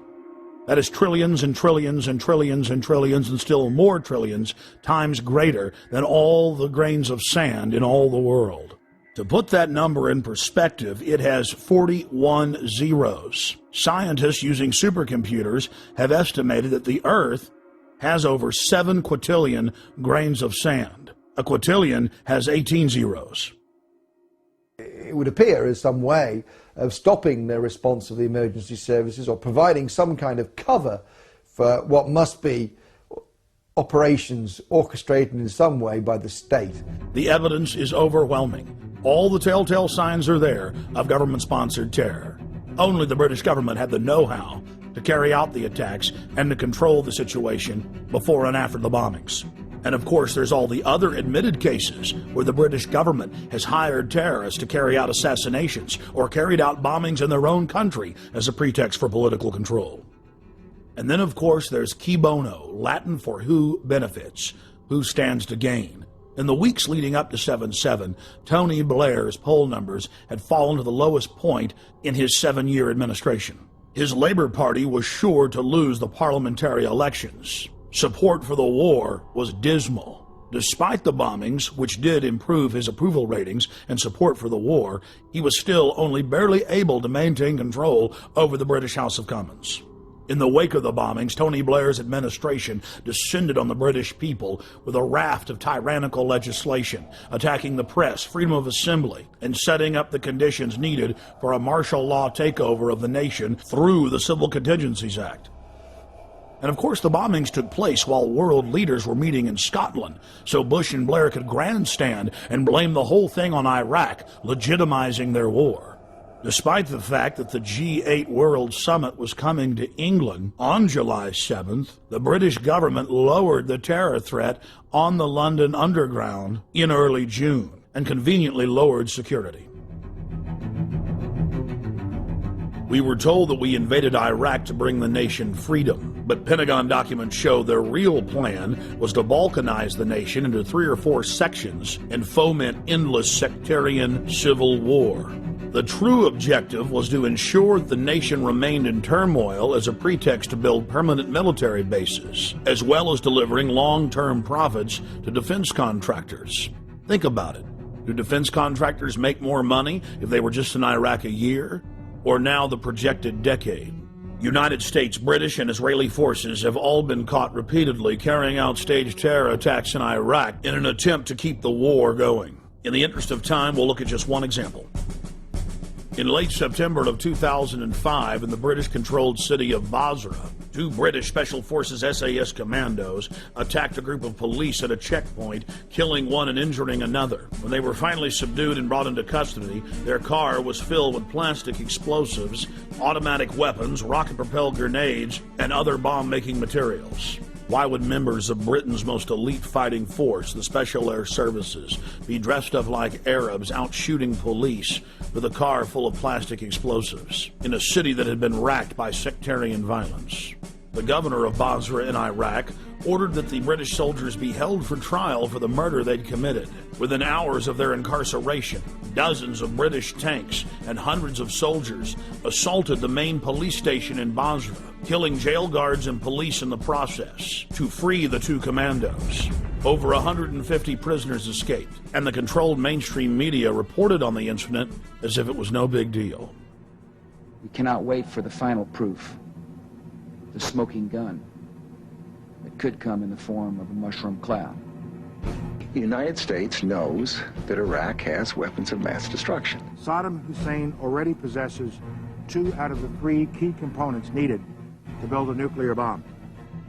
That is trillions and trillions and trillions and trillions and still more trillions times greater than all the grains of sand in all the world. To put that number in perspective, it has 41 zeros. Scientists using supercomputers have estimated that the Earth has over 7 quintillion grains of sand. A quintillion has 18 zeros. It would appear as some way of stopping the response of the emergency services or providing some kind of cover for what must be operations orchestrated in some way by the state. The evidence is overwhelming. All the telltale signs are there of government-sponsored terror. Only the British government had the know-how to carry out the attacks and to control the situation before and after the bombings. And of course, there's all the other admitted cases where the British government has hired terrorists to carry out assassinations or carried out bombings in their own country as a pretext for political control. And then, of course, there's qui bono, Latin for who benefits, who stands to gain. In the weeks leading up to 7/7, Tony Blair's poll numbers had fallen to the lowest point in his 7-year administration. His Labour Party was sure to lose the parliamentary elections. Support for the war was dismal. Despite the bombings, which did improve his approval ratings and support for the war, he was still only barely able to maintain control over the British House of Commons. In the wake of the bombings, Tony Blair's administration descended on the British people with a raft of tyrannical legislation, attacking the press, freedom of assembly, and setting up the conditions needed for a martial law takeover of the nation through the Civil Contingencies Act. And of course, the bombings took place while world leaders were meeting in Scotland, so Bush and Blair could grandstand and blame the whole thing on Iraq, legitimizing their war. Despite the fact that the G8 World Summit was coming to England on July 7th, the British government lowered the terror threat on the London Underground in early June and conveniently lowered security. We were told that we invaded Iraq to bring the nation freedom, but Pentagon documents show their real plan was to balkanize the nation into 3 or 4 sections and foment endless sectarian civil war. The true objective was to ensure that the nation remained in turmoil as a pretext to build permanent military bases, as well as delivering long-term profits to defense contractors. Think about it. Do defense contractors make more money if they were just in Iraq a year? Or now the projected decade? United States, British, and Israeli forces have all been caught repeatedly carrying out staged terror attacks in Iraq in an attempt to keep the war going. In the interest of time, we'll look at just one example. In late September of 2005, in the British-controlled city of Basra, 2 British Special Forces SAS commandos attacked a group of police at a checkpoint, killing one and injuring another. When they were finally subdued and brought into custody, their car was filled with plastic explosives, automatic weapons, rocket-propelled grenades, and other bomb-making materials. Why would members of Britain's most elite fighting force, the Special Air Services, be dressed up like Arabs out shooting police with a car full of plastic explosives in a city that had been racked by sectarian violence? The governor of Basra in Iraq ordered that the British soldiers be held for trial for the murder they'd committed. Within hours of their incarceration, dozens of British tanks and hundreds of soldiers assaulted the main police station in Basra, killing jail guards and police in the process to free the 2 commandos. Over 150 prisoners escaped, and the controlled mainstream media reported on the incident as if it was no big deal. We cannot wait for the final proof, the smoking gun that could come in the form of a mushroom cloud. The United States knows that Iraq has weapons of mass destruction. Saddam Hussein already possesses 2 out of the 3 key components needed to build a nuclear bomb.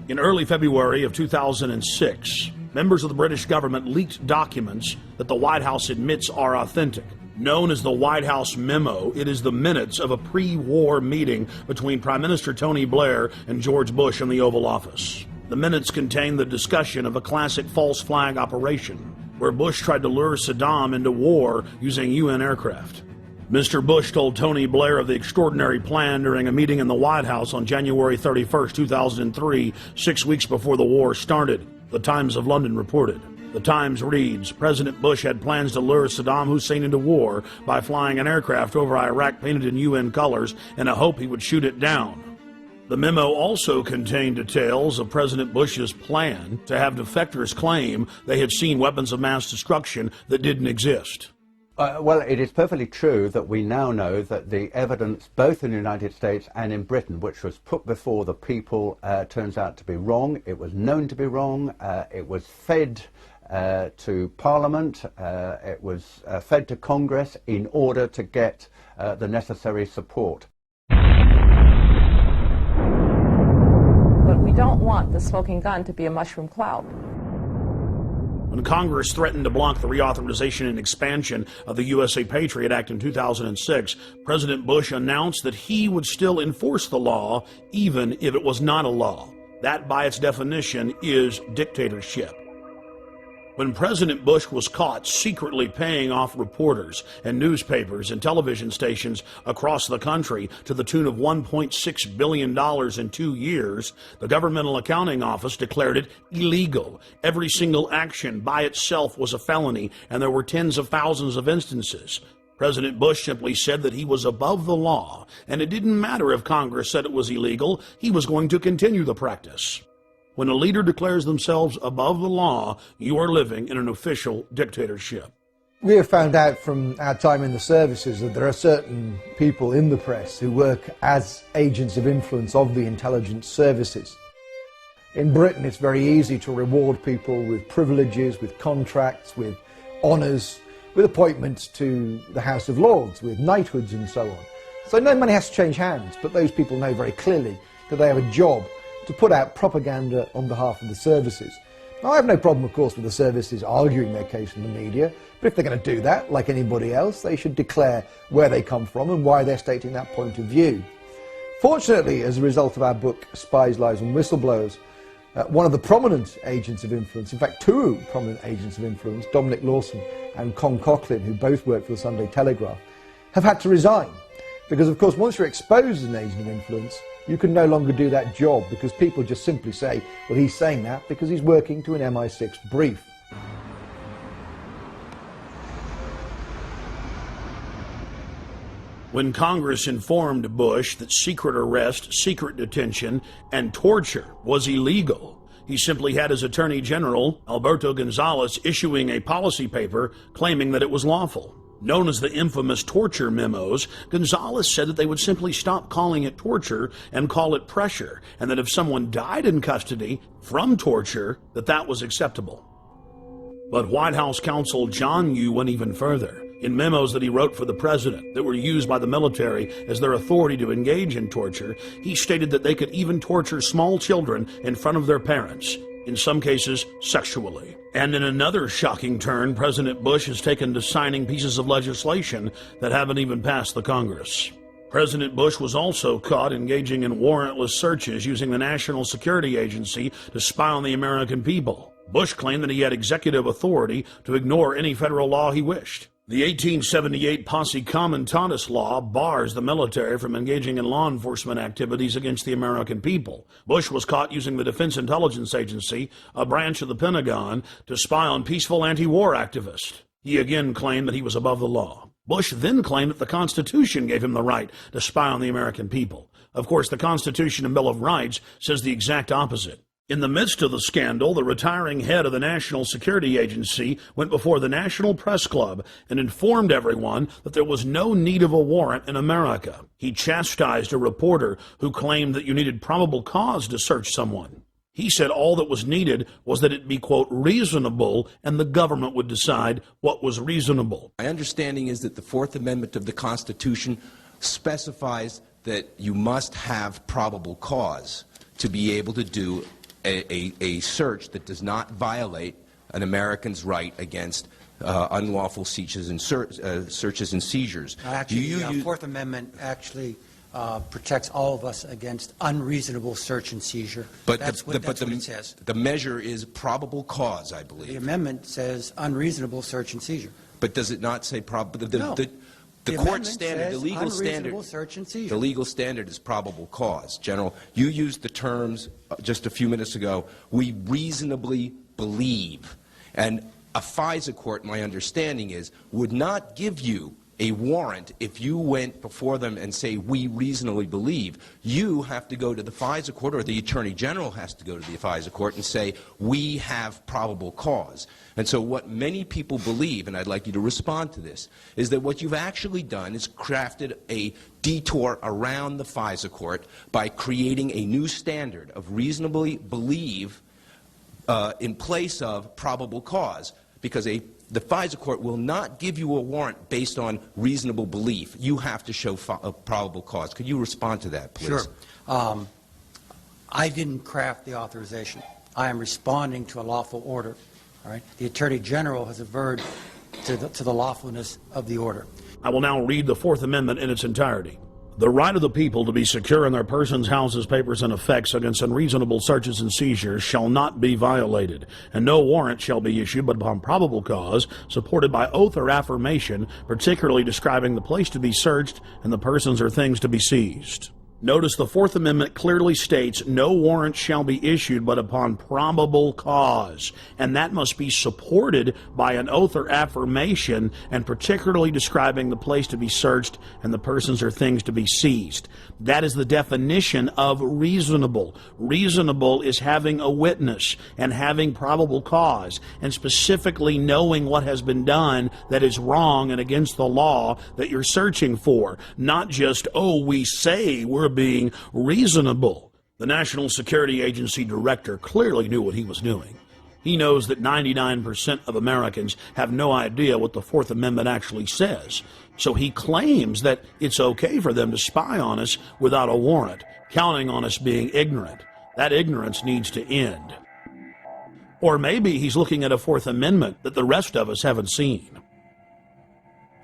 In early February of 2006, members of the British government leaked documents that the White House admits are authentic. Known as the White House Memo, it is the minutes of a pre-war meeting between Prime Minister Tony Blair and George Bush in the Oval Office. The minutes contain the discussion of a classic false flag operation, where Bush tried to lure Saddam into war using UN aircraft. Mr. Bush told Tony Blair of the extraordinary plan during a meeting in the White House on January 31, 2003, 6 weeks before the war started, the Times of London reported. The Times reads, President Bush had plans to lure Saddam Hussein into war by flying an aircraft over Iraq painted in UN colors in a hope he would shoot it down. The memo also contained details of President Bush's plan to have defectors claim they had seen weapons of mass destruction that didn't exist. Well, it is perfectly true that we now know that the evidence, both in the United States and in Britain, which was put before the people, turns out to be wrong. It was known to be wrong. It was fed to Parliament. It was fed to Congress in order to get the necessary support. But we don't want the smoking gun to be a mushroom cloud. When Congress threatened to block the reauthorization and expansion of the USA Patriot Act in 2006, President Bush announced that he would still enforce the law even if it was not a law. That, by its definition, is dictatorship. When President Bush was caught secretly paying off reporters and newspapers and television stations across the country to the tune of $1.6 billion in 2 years, the Governmental Accounting Office declared it illegal. Every single action by itself was a felony, and there were tens of thousands of instances. President Bush simply said that he was above the law, and it didn't matter if Congress said it was illegal, he was going to continue the practice. When a leader declares themselves above the law, you are living in an official dictatorship. We have found out from our time in the services that there are certain people in the press who work as agents of influence of the intelligence services. In Britain, it's very easy to reward people with privileges, with contracts, with honours, with appointments to the House of Lords, with knighthoods and so on. So no money has to change hands, but those people know very clearly that they have a job to put out propaganda on behalf of the services. Now, I have no problem, of course, with the services arguing their case in the media, but if they're going to do that, like anybody else, they should declare where they come from and why they're stating that point of view. Fortunately, as a result of our book, Spies, Lies and Whistleblowers, one of the prominent agents of influence, in fact, two prominent agents of influence, Dominic Lawson and Con Coughlin, who both work for the Sunday Telegraph, have had to resign. Because, of course, once you're exposed as an agent of influence, you can no longer do that job because people just simply say, well, he's saying that because he's working to an MI6 brief. When Congress informed Bush that secret arrest, secret detention, and torture was illegal, he simply had his Attorney General, Alberto Gonzales, issuing a policy paper claiming that it was lawful. Known as the infamous torture memos, Gonzales said that they would simply stop calling it torture and call it pressure, and that if someone died in custody from torture, that was acceptable. But White House counsel John Yoo went even further. In memos that he wrote for the president that were used by the military as their authority to engage in torture, he stated that they could even torture small children in front of their parents, in some cases sexually. And in another shocking turn, President Bush has taken to signing pieces of legislation that haven't even passed the Congress. President Bush was also caught engaging in warrantless searches using the National Security Agency to spy on the American people. Bush claimed that he had executive authority to ignore any federal law he wished. The 1878 Posse Comitatus law bars the military from engaging in law enforcement activities against the American people. Bush was caught using the Defense Intelligence Agency, a branch of the Pentagon, to spy on peaceful anti-war activists. He again claimed that he was above the law. Bush then claimed that the Constitution gave him the right to spy on the American people. Of course, the Constitution and Bill of Rights says the exact opposite. In the midst of the scandal, the retiring head of the National Security Agency went before the National Press Club and informed everyone that there was no need of a warrant in America. He chastised a reporter who claimed that you needed probable cause to search someone. He said all that was needed was that it be, quote, reasonable, and the government would decide what was reasonable. My understanding is that the Fourth Amendment of the Constitution specifies that you must have probable cause to be able to do a search that does not violate an American's right against unlawful searches and seizures. Actually, the Fourth Amendment actually protects all of us against unreasonable search and seizure. But that's what it says. The measure is probable cause, I believe. The amendment says unreasonable search and seizure. But does it not say probable? No. The court standard, the legal standard, search and seizure. the legal standard is probable cause. General, you used the terms just a few minutes ago. We reasonably believe, And a FISA court, my understanding is, would not give you a warrant if you went before them and say, we reasonably believe. You have to go to the FISA court, or the Attorney General has to go to the FISA court and say, we have probable cause. And so what many people believe, and I'd like you to respond to this, is that what you've actually done is crafted a detour around the FISA court by creating a new standard of reasonably believe in place of probable cause, because the FISA court will not give you a warrant based on reasonable belief. You have to show probable cause. Could you respond to that, please? Sure. I didn't craft the authorization. I am responding to a lawful order. All right? The Attorney General has averred to the lawfulness of the order. I will now read the Fourth Amendment in its entirety. The right of the people to be secure in their persons, houses, papers, and effects against unreasonable searches and seizures shall not be violated, and no warrant shall be issued but upon probable cause, supported by oath or affirmation, particularly describing the place to be searched and the persons or things to be seized. Notice the Fourth Amendment clearly states no warrant shall be issued but upon probable cause, and that must be supported by an oath or affirmation, and particularly describing the place to be searched and the persons or things to be seized. That is the definition of reasonable. Reasonable is having a witness and having probable cause, and specifically knowing what has been done that is wrong and against the law that you're searching for, not just, oh, we say we're being reasonable. The National Security Agency director clearly knew what he was doing. He knows that 99% of Americans have no idea what the Fourth Amendment actually says. So he claims that it's okay for them to spy on us without a warrant, counting on us being ignorant. That ignorance needs to end. Or maybe he's looking at a Fourth Amendment that the rest of us haven't seen.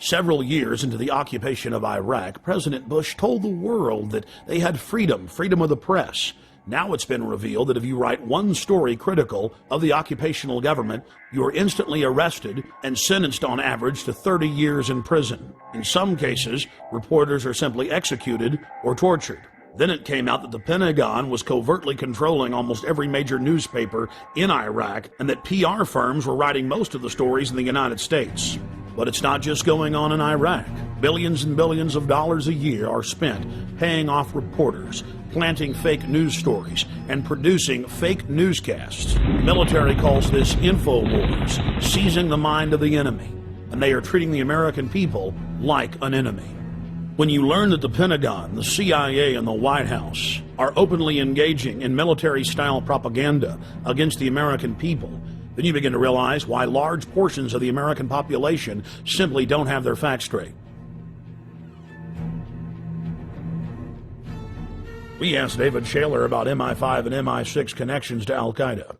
Several years into the occupation of Iraq, President Bush told the world that they had freedom of the press. Now it's been revealed that if you write one story critical of the occupational government, you are instantly arrested and sentenced on average to 30 years in prison. In some cases, reporters are simply executed or tortured. Then it came out that the Pentagon was covertly controlling almost every major newspaper in Iraq, and that PR firms were writing most of the stories in the United States. But it's not just going on in Iraq. Billions and billions of dollars a year are spent paying off reporters, planting fake news stories, and producing fake newscasts. The military calls this InfoWars, seizing the mind of the enemy, and they are treating the American people like an enemy. When you learn that the Pentagon, the CIA, and the White House are openly engaging in military-style propaganda against the American people, then you begin to realize why large portions of the American population simply don't have their facts straight. We asked David Shaler about MI5 and MI6 connections to Al-Qaeda.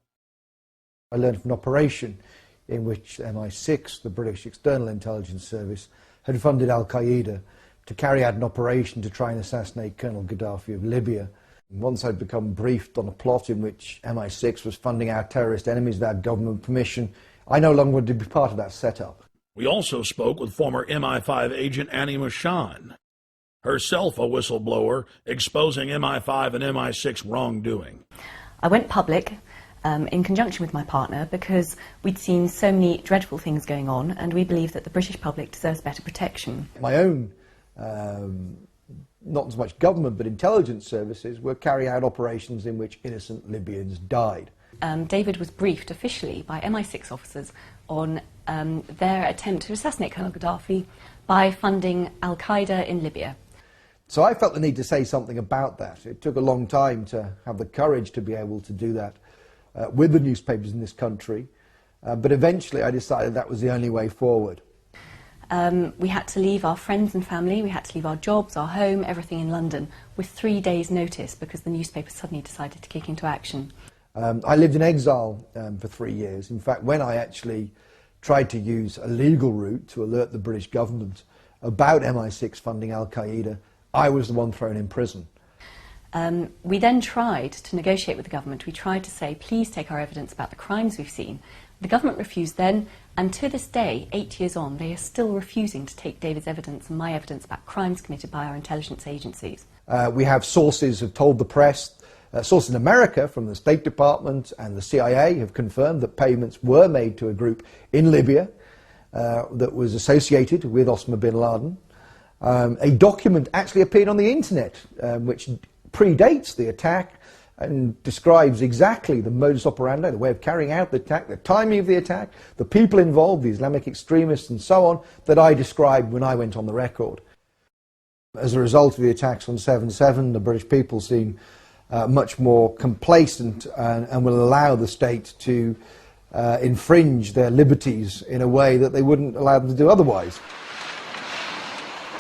I learned of an operation in which MI6, the British External Intelligence Service, had funded Al-Qaeda to carry out an operation to try and assassinate Colonel Gaddafi of Libya. Once I'd become briefed on a plot in which MI6 was funding our terrorist enemies without government permission, I no longer wanted to be part of that setup. We also spoke with former MI5 agent Annie Machon, herself a whistleblower, exposing MI5 and MI6 wrongdoing. I went public in conjunction with my partner because we'd seen so many dreadful things going on, and we believe that the British public deserves better protection. My own not as much government but intelligence services were carrying out operations in which innocent Libyans died. David was briefed officially by MI6 officers on their attempt to assassinate Colonel Gaddafi by funding Al-Qaeda in Libya. So I felt the need to say something about that. It took a long time to have the courage to be able to do that with the newspapers in this country, but eventually I decided that was the only way forward. We had to leave our friends and family, we had to leave our jobs, our home, everything in London with 3 days' notice because the newspaper suddenly decided to kick into action. I lived in exile for 3 years. In fact, when I actually tried to use a legal route to alert the British government about MI6 funding Al-Qaeda, I was the one thrown in prison. We then tried to negotiate with the government. We tried to say, please take our evidence about the crimes we've seen. The government refused then, and to this day, 8 years on, they are still refusing to take David's evidence and my evidence about crimes committed by our intelligence agencies. We have sources who have told the press Sources in America from the State Department and the CIA have confirmed that payments were made to a group in Libya that was associated with Osama bin Laden. A document actually appeared on the internet which predates the attack and describes exactly the modus operandi, the way of carrying out the attack, the timing of the attack, the people involved, the Islamic extremists and so on, that I described when I went on the record. As a result of the attacks on 7/7, the British people seem much more complacent and will allow the state to infringe their liberties in a way that they wouldn't allow them to do otherwise.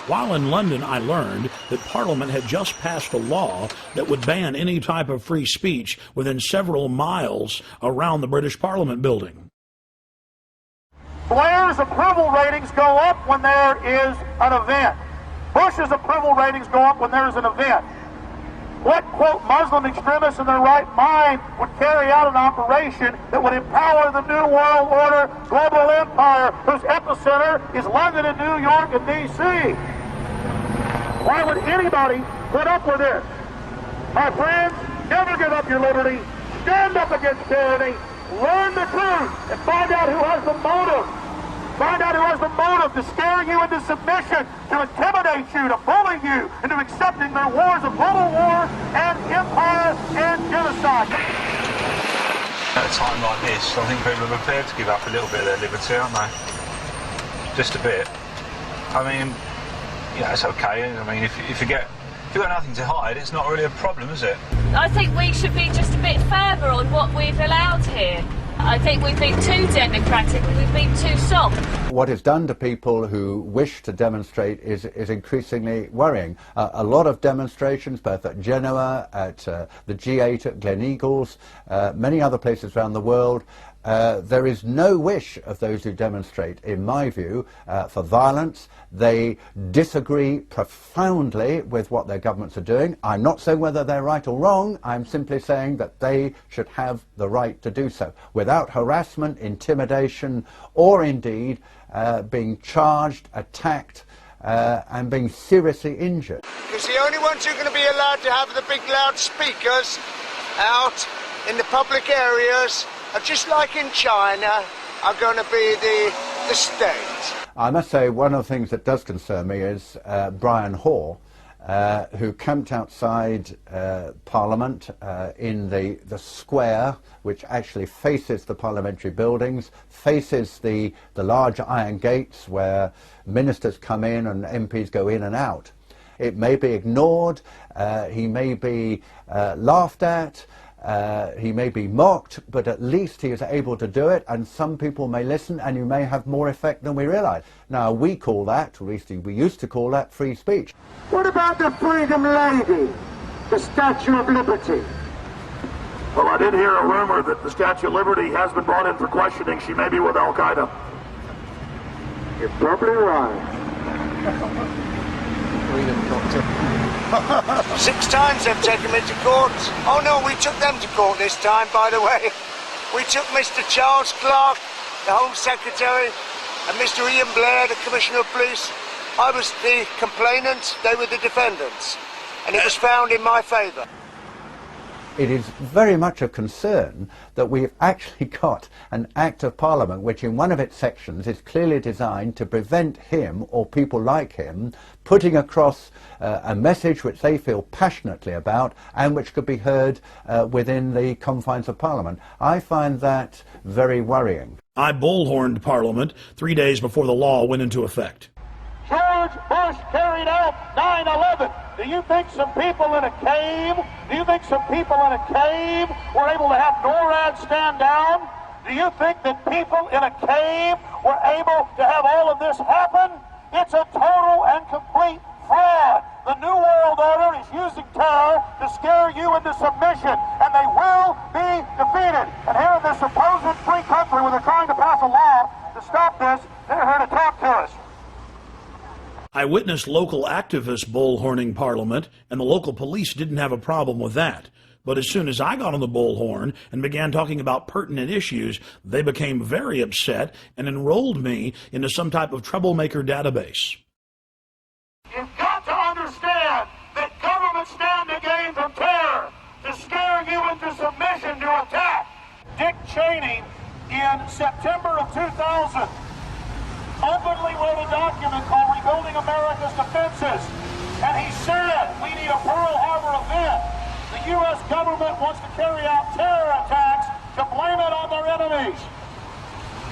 While in London, I learned that Parliament had just passed a law that would ban any type of free speech within several miles around the British Parliament building. Blair's approval ratings go up when there is an event. Bush's approval ratings go up when there is an event. What, quote, Muslim extremists in their right mind would carry out an operation that would empower the New World Order global empire whose epicenter is London and New York and D.C.? Why would anybody put up with this? My friends, never give up your liberty. Stand up against tyranny. Learn the truth and find out who has the motive. Find out who has the motive to scare you into submission, to intimidate you, to bully you into accepting their wars of global war and empire and genocide. At a time like this, I think people are prepared to give up a little bit of their liberty, aren't they? Just a bit. I mean, you know, it's okay. I mean, if you've got nothing to hide, it's not really a problem, is it? I think we should be just a bit further on what we've allowed here. I think we've been too democratic and we've been too soft. What is done to people who wish to demonstrate is increasingly worrying. A lot of demonstrations, both at Genoa, at the G8 at Gleneagles, many other places around the world, there is no wish of those who demonstrate, in my view, for violence. They disagree profoundly with what their governments are doing. I'm not saying whether they're right or wrong. I'm simply saying that they should have the right to do so without harassment, intimidation, or indeed being charged, attacked, and being seriously injured. Because the only ones who are going to be allowed to have the big loudspeakers out in the public areas, just like in China, are going to be the state. I must say one of the things that does concern me is Brian Hoare, who camped outside Parliament in the square, which actually faces the parliamentary buildings, faces the large iron gates where ministers come in and MPs go in and out. It may be ignored, he may be laughed at, he may be mocked, but at least he is able to do it, and some people may listen, and you may have more effect than we realise. Now, we call that, or at least we used to call that, free speech. What about the Freedom Lady, the Statue of Liberty? Well, I did hear a rumor that the Statue of Liberty has been brought in for questioning. She may be with Al-Qaeda. You're probably right. Freedom Doctor. 6 times they've taken me to court. Oh no, we took them to court this time, by the way. We took Mr. Charles Clarke, the Home Secretary, and Mr. Ian Blair, the Commissioner of Police. I was the complainant, they were the defendants. And it was found in my favour. It is very much a concern that we've actually got an Act of Parliament which in one of its sections is clearly designed to prevent him or people like him putting across a message which they feel passionately about and which could be heard within the confines of Parliament. I find that very worrying. I bullhorned Parliament 3 days before the law went into effect. George Bush carried out 9/11. Do you think some people in a cave, were able to have NORAD stand down? Do you think that people in a cave were able to have all of this happen? It's a total and complete fraud. The New World Order is using terror to scare you into submission, and they will be defeated. And here in this supposed free country where they're trying to pass a law to stop this, they're here to talk to us. I witnessed local activists bullhorning Parliament, and the local police didn't have a problem with that. But as soon as I got on the bullhorn and began talking about pertinent issues, they became very upset and enrolled me into some type of troublemaker database. You've got to understand that governments stand to gain from terror, to scare Cheney in September of 2000 openly wrote a document called Rebuilding America's Defenses. And he said, we need a Pearl Harbor event. The U.S. government wants to carry out terror attacks to blame it on their enemies.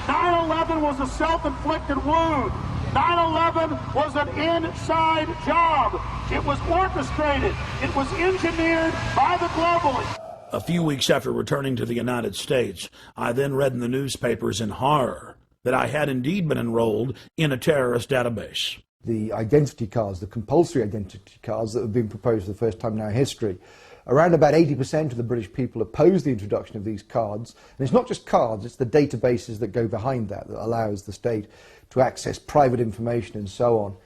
9/11 was a self-inflicted wound. 9/11 was an inside job. It was orchestrated. It was engineered by the globalists. A few weeks after returning to the United States, I then read in the newspapers in horror that I had indeed been enrolled in a terrorist database. The identity cards, the compulsory identity cards that have been proposed for the first time in our history, around about 80% of the British people oppose the introduction of these cards. And it's not just cards, it's the databases that go behind that allows the state to access private information and so on.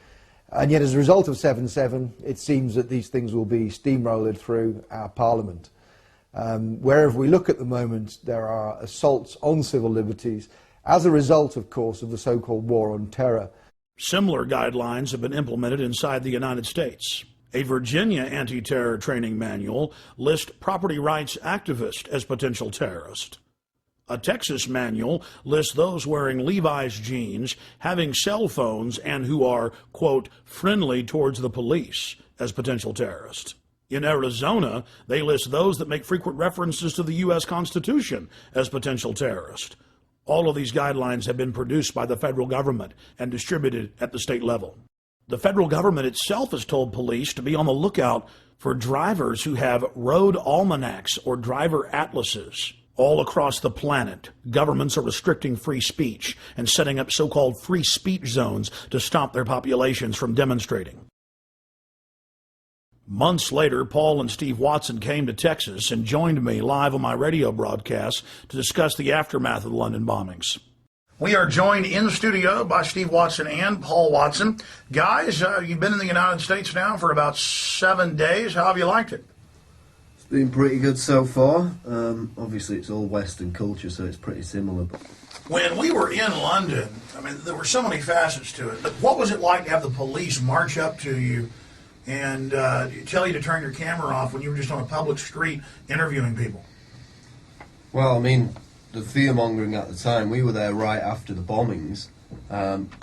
And yet as a result of 7/7, it seems that these things will be steamrolled through our parliament. Wherever we look at the moment, there are assaults on civil liberties as a result, of course, of the so-called war on terror. Similar guidelines have been implemented inside the United States. A Virginia anti-terror training manual lists property rights activists as potential terrorists. A Texas manual lists those wearing Levi's jeans, having cell phones, and who are, quote, friendly towards the police as potential terrorists. In Arizona, they list those that make frequent references to the U.S. Constitution as potential terrorists. All of these guidelines have been produced by the federal government and distributed at the state level. The federal government itself has told police to be on the lookout for drivers who have road almanacs or driver atlases. All across the planet, governments are restricting free speech and setting up so-called free speech zones to stop their populations from demonstrating. Months later, Paul and Steve Watson came to Texas and joined me live on my radio broadcast to discuss the aftermath of the London bombings. We are joined in the studio by Steve Watson and Paul Watson. Guys, you've been in the United States now for about 7 days. How have you liked it? It's been pretty good so far. Obviously, it's all Western culture, so it's pretty similar. When we were in London, I mean, there were so many facets to it. But what was it like to have the police march up to you and tell you to turn your camera off when you were just on a public street interviewing people? Well, I mean, the fear-mongering at the time, we were there right after the bombings,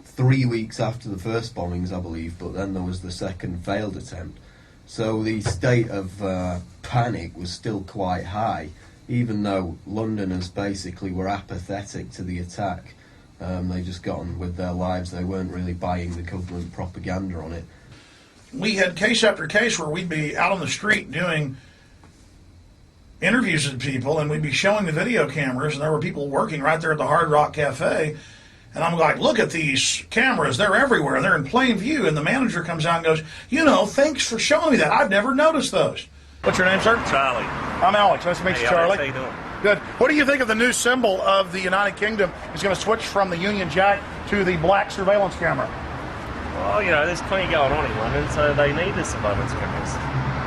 3 weeks after the first bombings, I believe, but then there was the second failed attempt. So the state of panic was still quite high, even though Londoners basically were apathetic to the attack. They just got on with their lives. They weren't really buying the government propaganda on it. We had case after case where we'd be out on the street doing interviews with people, and we'd be showing the video cameras, and there were people working right there at the Hard Rock Cafe, and I'm like, look at these cameras, they're everywhere, they're in plain view, and the manager comes out and goes, you know, thanks for showing me that, I've never noticed those. What's your name, sir? Charlie. I'm Alex, nice to meet you, Charlie. How you doing? Good. What do you think of the new symbol of the United Kingdom is going to switch from the Union Jack to the black surveillance camera? Well, you know, there's plenty going on in London, so they need the surveillance cameras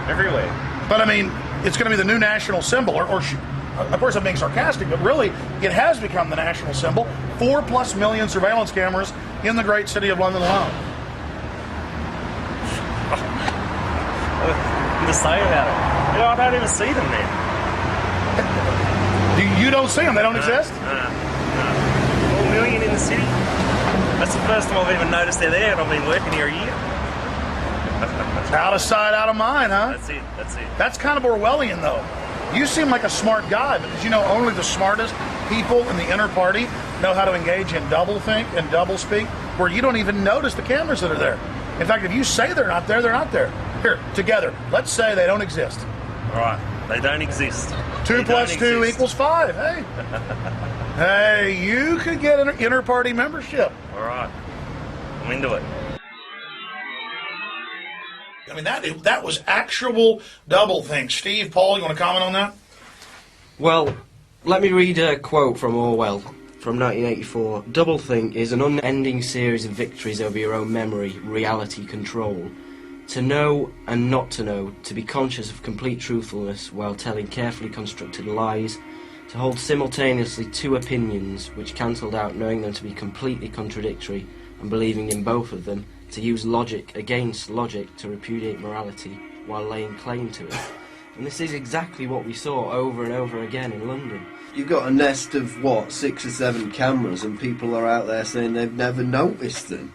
everywhere. But I mean, it's going to be the new national symbol, or of course I'm being sarcastic, but really it has become the national symbol. 4+ million surveillance cameras in the great city of London alone. Nothing to say about it. You know, I don't even see them there. You don't see them? They don't exist? No. 4 million in the city. That's the first time I've even noticed they're there, and I've been working here a year. Out of sight, out of mind, huh? That's it, that's it. That's kind of Orwellian, though. You seem like a smart guy, but did you know only the smartest people in the inner party know how to engage in doublethink and doublespeak, where you don't even notice the cameras that are there? In fact, if you say they're not there, they're not there. Here, together, let's say they don't exist. All right, they don't exist. 2 plus 2 equals 5, hey. Hey, you could get an inner party membership. All right, I'm into it. I mean, that was actual doublethink. Steve, Paul, you want to comment on that? Well, let me read a quote from Orwell from 1984. Doublethink is an unending series of victories over your own memory, reality control. To know and not to know, to be conscious of complete truthfulness while telling carefully constructed lies, to hold simultaneously two opinions which cancelled out knowing them to be completely contradictory and believing in both of them, to use logic against logic to repudiate morality while laying claim to it. And this is exactly what we saw over and over again in London. you've got a nest of, what, 6 or 7 cameras, and people are out there saying they've never noticed them.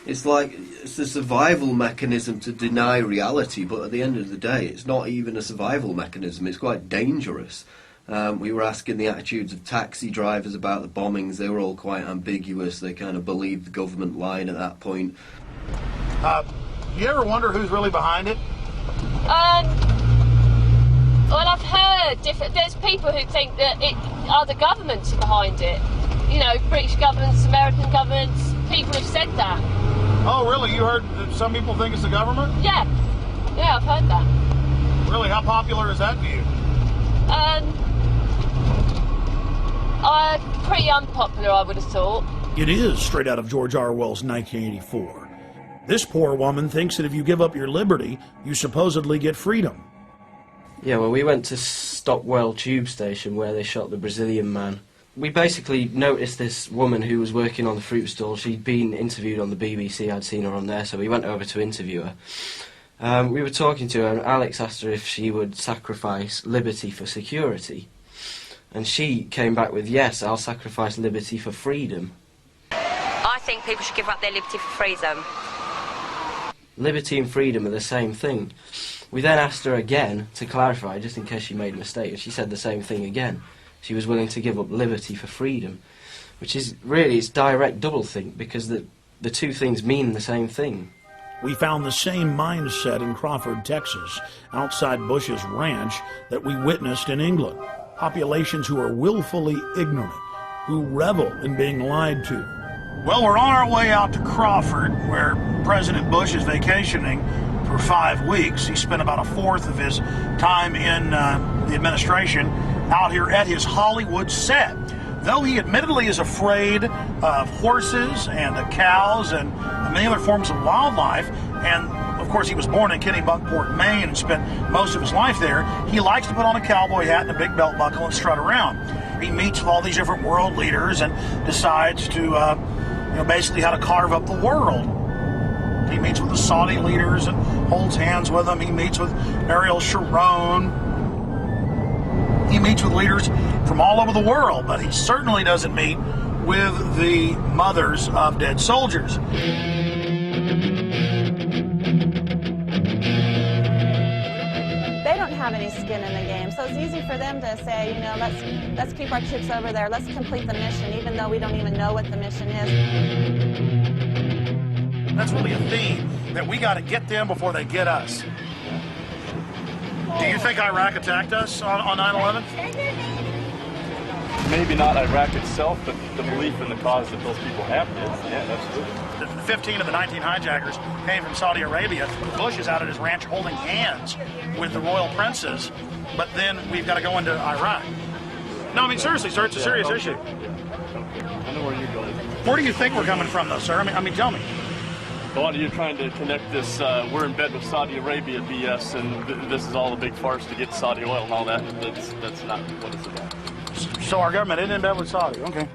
It's like, it's a survival mechanism to deny reality, but at the end of the day, it's not even a survival mechanism, it's quite dangerous. We were asking the attitudes of taxi drivers about the bombings. They were all quite ambiguous. They kind of believed the government line at that point. You ever wonder who's really behind it? Well, I've heard there's people who think that other governments are behind it. You know, British governments, American governments, people have said that. Oh, really? You heard that some people think it's the government? Yeah. Yeah, I've heard that. Really? How popular is that view? Pretty unpopular, I would have thought. It is straight out of George Orwell's 1984. This poor woman thinks that if you give up your liberty, you supposedly get freedom. Yeah, well, we went to Stockwell tube station where they shot the Brazilian man. We basically noticed this woman who was working on the fruit stall. She'd been interviewed on the BBC, I'd seen her on there, so we went over to interview her. We were talking to her, and Alex asked her if she would sacrifice liberty for security. And she came back with, yes, I'll sacrifice liberty for freedom. I think people should give up their liberty for freedom. Liberty and freedom are the same thing. We then asked her again to clarify, just in case she made a mistake, and she said the same thing again. She was willing to give up liberty for freedom, which is really, it's direct doublethink, because the two things mean the same thing. We found the same mindset in Crawford, Texas, outside Bush's ranch, that we witnessed in England. Populations who are willfully ignorant, who revel in being lied to. Well, we're on our way out to Crawford, where President Bush is vacationing for 5 weeks. He spent about a fourth of his time in the administration out here at his Hollywood set. Though he admittedly is afraid of horses and cows and many other forms of wildlife, and of course he was born in Kennebunkport, Maine, and spent most of his life there, he likes to put on a cowboy hat and a big belt buckle and strut around. He meets with all these different world leaders and decides to, basically how to carve up the world. He meets with the Saudi leaders and holds hands with them. He meets with Ariel Sharon. He meets with leaders from all over the world, but he certainly doesn't meet with the mothers of dead soldiers. They don't have any skin in the game, so it's easy for them to say, let's keep our troops over there, let's complete the mission, even though we don't even know what the mission is. That's really a theme, that we got to get them before they get us. Do you think Iraq attacked us on 9/11? Maybe not Iraq itself, but the belief in the cause that those people have is, yeah, absolutely. The 15 of the 19 hijackers came from Saudi Arabia. Bush is out at his ranch holding hands with the royal princes, but then we've got to go into Iraq. No, I mean, seriously, sir, it's a serious issue. I know where you're going. Where do you think we're coming from, though, sir? I mean, tell me. Well, you're trying to connect this, we're in bed with Saudi Arabia BS, and this is all a big farce to get Saudi oil and all that. That's not what it's about. So our government isn't in bed with Saudi, okay.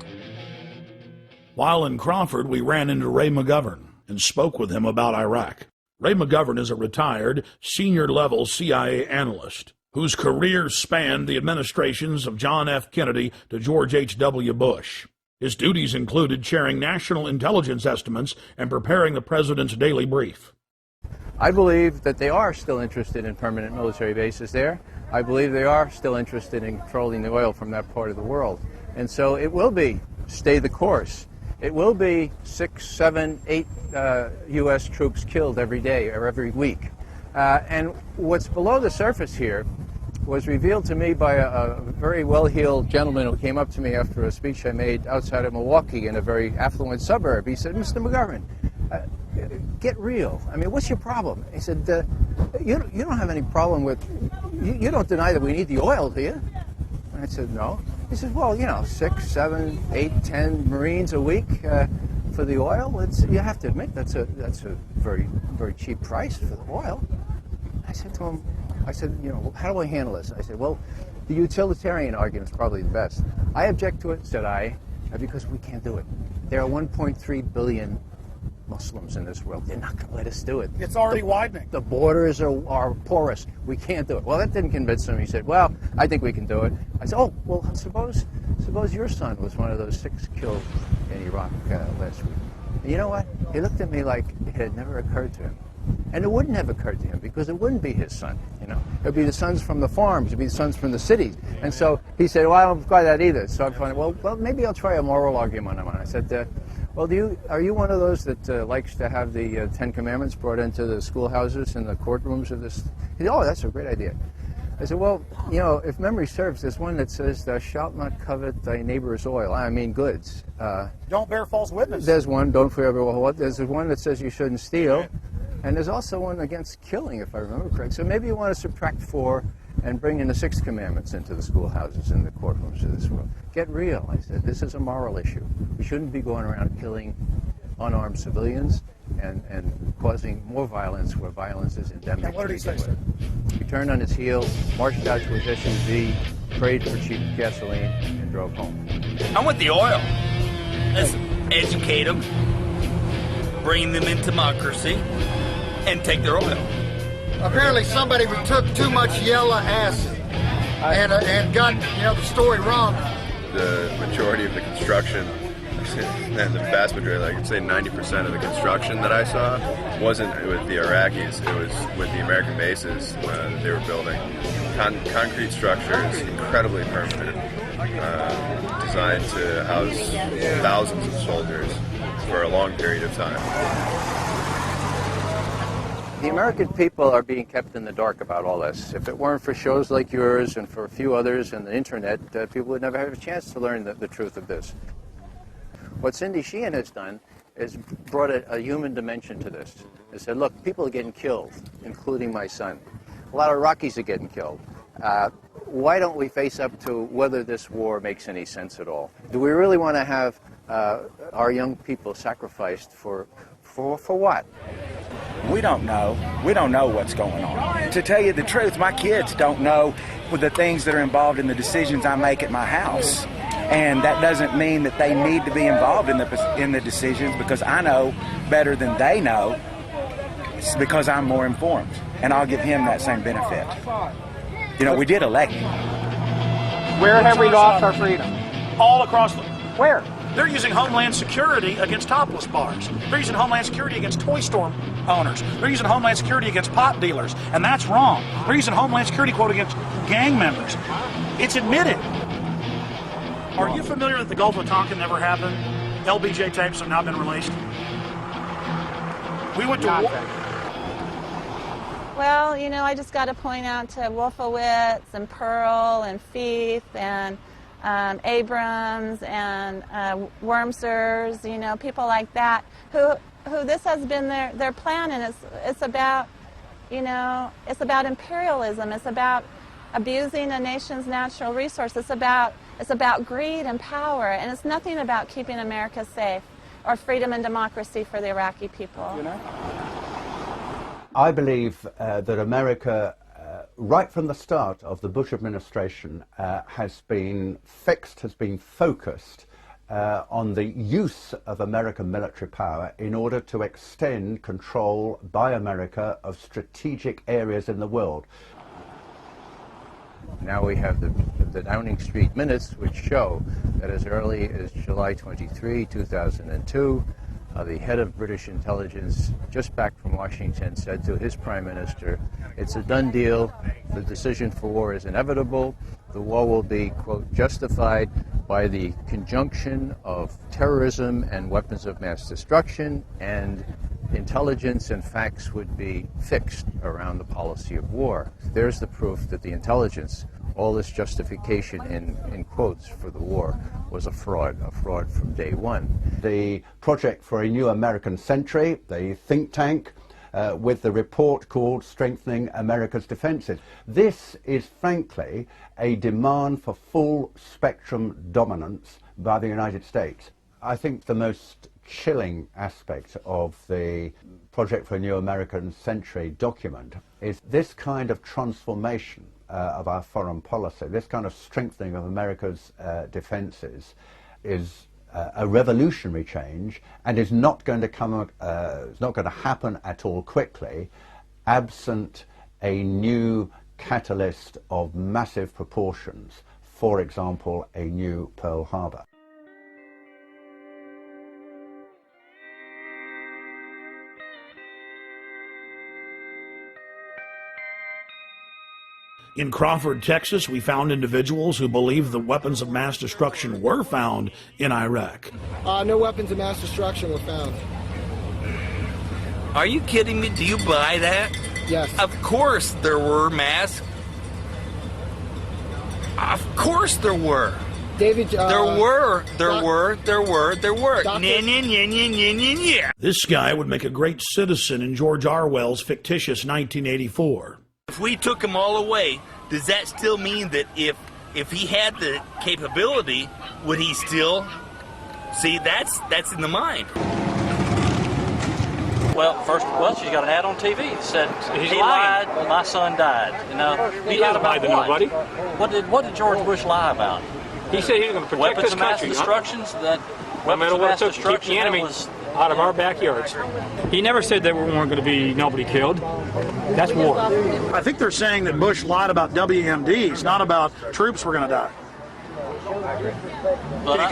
While in Crawford, we ran into Ray McGovern and spoke with him about Iraq. Ray McGovern is a retired, senior-level CIA analyst whose career spanned the administrations of John F. Kennedy to George H.W. Bush. His duties included chairing national intelligence estimates and preparing the president's daily brief. I believe that they are still interested in permanent military bases there. I believe they are still interested in controlling the oil from that part of the world. And so it will be stay the course. It will be 6, 7, 8 U.S. troops killed every day or every week. And what's below the surface here was revealed to me by a very well-heeled gentleman who came up to me after a speech I made outside of Milwaukee in a very affluent suburb. He said, "Mr. McGovern, get real. I mean, what's your problem?" He said, you don't have any problem with, you don't deny that we need the oil, do you? And I said, no. He said, well, 6, 7, 8, 10 Marines a week for the oil. You have to admit that's a very, very cheap price for the oil. I said to him, how do I handle this? I said, well, the utilitarian argument is probably the best. I object to it, said I, because we can't do it. There are 1.3 billion Muslims in this world. They're not going to let us do it. It's already widening. The borders are porous. We can't do it. Well, that didn't convince him. He said, well, I think we can do it. I said, oh, well, suppose your son was one of those 6 killed in Iraq last week. And you know what? He looked at me like it had never occurred to him. And it wouldn't have occurred to him because it wouldn't be his son, you know. It would be the sons from the farms. It would be the sons from the cities. And so he said, well, I don't buy that either. So I thought, well, maybe I'll try a moral argument on it. I said, well, are you one of those that likes to have the 10 Commandments brought into the schoolhouses and the courtrooms of this? He said, oh, that's a great idea. I said, well, you know, if memory serves, there's one that says, thou shalt not covet thy neighbor's oil. I mean goods. Don't bear false witness. There's one, don't fear everyone. There's one that says you shouldn't steal. And there's also one against killing, if I remember correct. So maybe you want to subtract 4 and bring in the 6 commandments into the schoolhouses and the courtrooms of this world. Get real, I said. This is a moral issue. We shouldn't be going around killing unarmed civilians and causing more violence where violence is endemic. And what did he say, sir? He turned on his heel, marched out to his SUV, prayed for cheap gasoline, and drove home. I'm with the oil. Let's educate them, bring them into democracy, and take their oil. Apparently somebody took too much yellow acid and got, you know, the story wrong. The majority of the construction, and the vast majority, like I'd say 90% of the construction that I saw wasn't with the Iraqis, it was with the American bases that they were building. Concrete structures, incredibly permanent, designed to house thousands of soldiers for a long period of time. The American people are being kept in the dark about all this. If it weren't for shows like yours and for a few others and the internet, people would never have a chance to learn the truth of this. What Cindy Sheehan has done is brought a human dimension to this. They said, look, people are getting killed, including my son. A lot of Iraqis are getting killed. Why don't we face up to whether this war makes any sense at all? Do we really want to have our young people sacrificed for what? We don't know. We don't know what's going on. To tell you the truth, my kids don't know the things that are involved in the decisions I make at my house. And that doesn't mean that they need to be involved in the decisions, because I know better than they know. It's because I'm more informed, and I'll give him that same benefit. You know, we did elect him. Where have we lost our freedom? All across the... Where? They're using Homeland Security against topless bars. They're using Homeland Security against toy store owners. They're using Homeland Security against pot dealers, and that's wrong. They're using Homeland Security, quote, against gang members. It's admitted. Are you familiar that the Gulf of Tonkin never happened? LBJ tapes have now been released. We went to war. Well, you know, I just got to point out to Wolfowitz and Pearl and Feith and Abrams and Wormsers, you know, people like that, who this has been their plan, and it's about, you know, it's about imperialism. It's about abusing a nation's natural resources. It's about greed and power, and it's nothing about keeping America safe or freedom and democracy for the Iraqi people. You know? I believe that America, right from the start of the Bush administration, has been focused on the use of American military power in order to extend control by America of strategic areas in the world. Now we have the Downing Street minutes, which show that as early as July 23, 2002, the head of British intelligence, just back from Washington, said to his prime minister, it's a done deal, the decision for war is inevitable, the war will be, quote, justified by the conjunction of terrorism and weapons of mass destruction, and intelligence and facts would be fixed around the policy of war. There's the proof that the intelligence, all this justification in quotes for the war, was a fraud from day one. The Project for a New American Century, the think tank, with the report called Strengthening America's Defenses. This is frankly a demand for full spectrum dominance by the United States. I think the most chilling aspect of the Project for a New American Century document is this kind of transformation of our foreign policy, this kind of strengthening of America's defenses is a revolutionary change, and is not going to come. It's not going to happen at all quickly, absent a new catalyst of massive proportions. For example, a new Pearl Harbor. In Crawford, Texas, we found individuals who believe the weapons of mass destruction were found in Iraq. No weapons of mass destruction were found. Are you kidding me? Do you buy that? Yes. Of course there were mass. Of course there were. David, there were. This guy would make a great citizen in George Orwell's fictitious 1984. If we took them all away, does that still mean that if he had the capability, would he still? See, that's in the mind. Well, she's got an ad on TV that said he lied, my son died. You know, he hasn't lied to nobody. What did George Bush lie about? He said he was going to protect weapons this country. Weapons of mass destructions. That no matter what it took to keep the enemy was out of our backyards. He never said there weren't going to be nobody killed. That's war. I think they're saying that Bush lied about WMDs, not about troops were going to die. But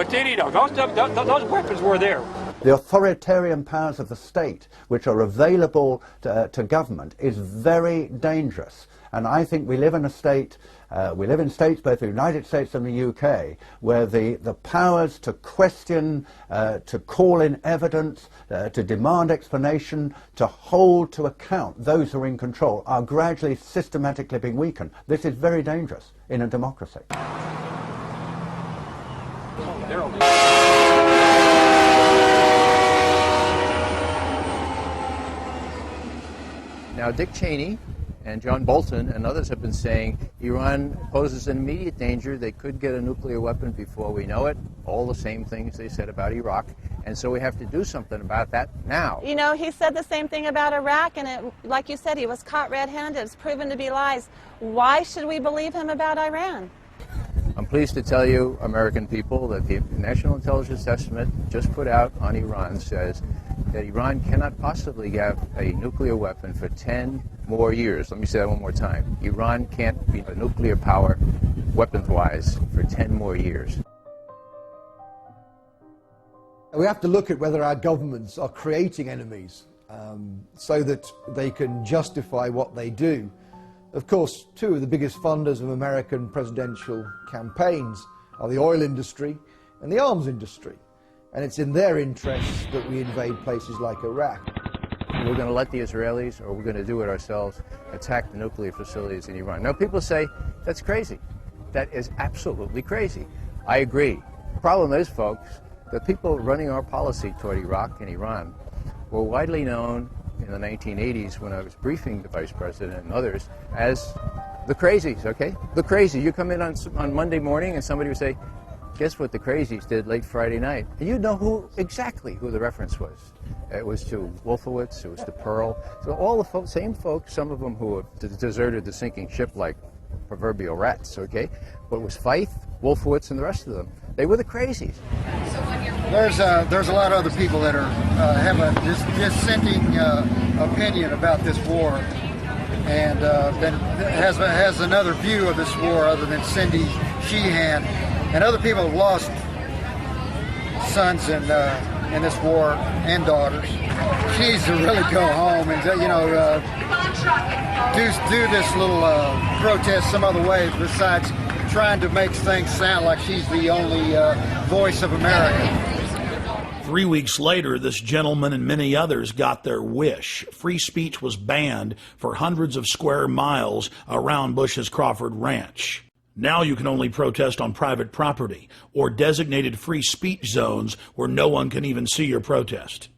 did he though? Those weapons were there. The authoritarian powers of the state, which are available to government, is very dangerous. And I think we live in a state, we live in states, both the United States and the UK, where the powers to question, to call in evidence, to demand explanation, to hold to account those who are in control are gradually, systematically being weakened. This is very dangerous in a democracy. Now, Dick Cheney and John Bolton and others have been saying Iran poses an immediate danger. They could get a nuclear weapon before we know it. All the same things they said about Iraq. And so we have to do something about that now. You know, he said the same thing about Iraq, and like you said, he was caught red-handed. It's proven to be lies. Why should we believe him about Iran? I'm pleased to tell you, American people, that the National Intelligence Estimate just put out on Iran says that Iran cannot possibly have a nuclear weapon for 10 more years. Let me say that one more time. Iran can't be a nuclear power, weapons-wise, for 10 more years. We have to look at whether our governments are creating enemies so that they can justify what they do. Of course, two of the biggest funders of American presidential campaigns are the oil industry and the arms industry. And it's in their interests that we invade places like Iraq. We're going to let the Israelis, or we're going to do it ourselves, attack the nuclear facilities in Iran. Now, people say, that's crazy. That is absolutely crazy. I agree. The problem is, folks, the people running our policy toward Iraq and Iran were widely known in the 1980s when I was briefing the Vice President and others as the crazies, okay? The crazies. You come in on Monday morning and somebody would say, guess what the crazies did late Friday night? And you'd know exactly who the reference was. It was to Wolfowitz, it was to Pearl. So all the same folks, some of them who have deserted the sinking ship like proverbial rats, okay? But it was Feith, Wolfowitz, and the rest of them. They were the crazies. There's a lot of other people that are have a dissenting opinion about this war, and that has another view of this war other than Cindy Sheehan, and other people have lost sons in this war and daughters. She needs to really go home and do this little protest some other way besides trying to make things sound like she's the only voice of America. 3 weeks later, this gentleman and many others got their wish. Free speech was banned for hundreds of square miles around Bush's Crawford Ranch. Now you can only protest on private property or designated free speech zones where no one can even see your protest.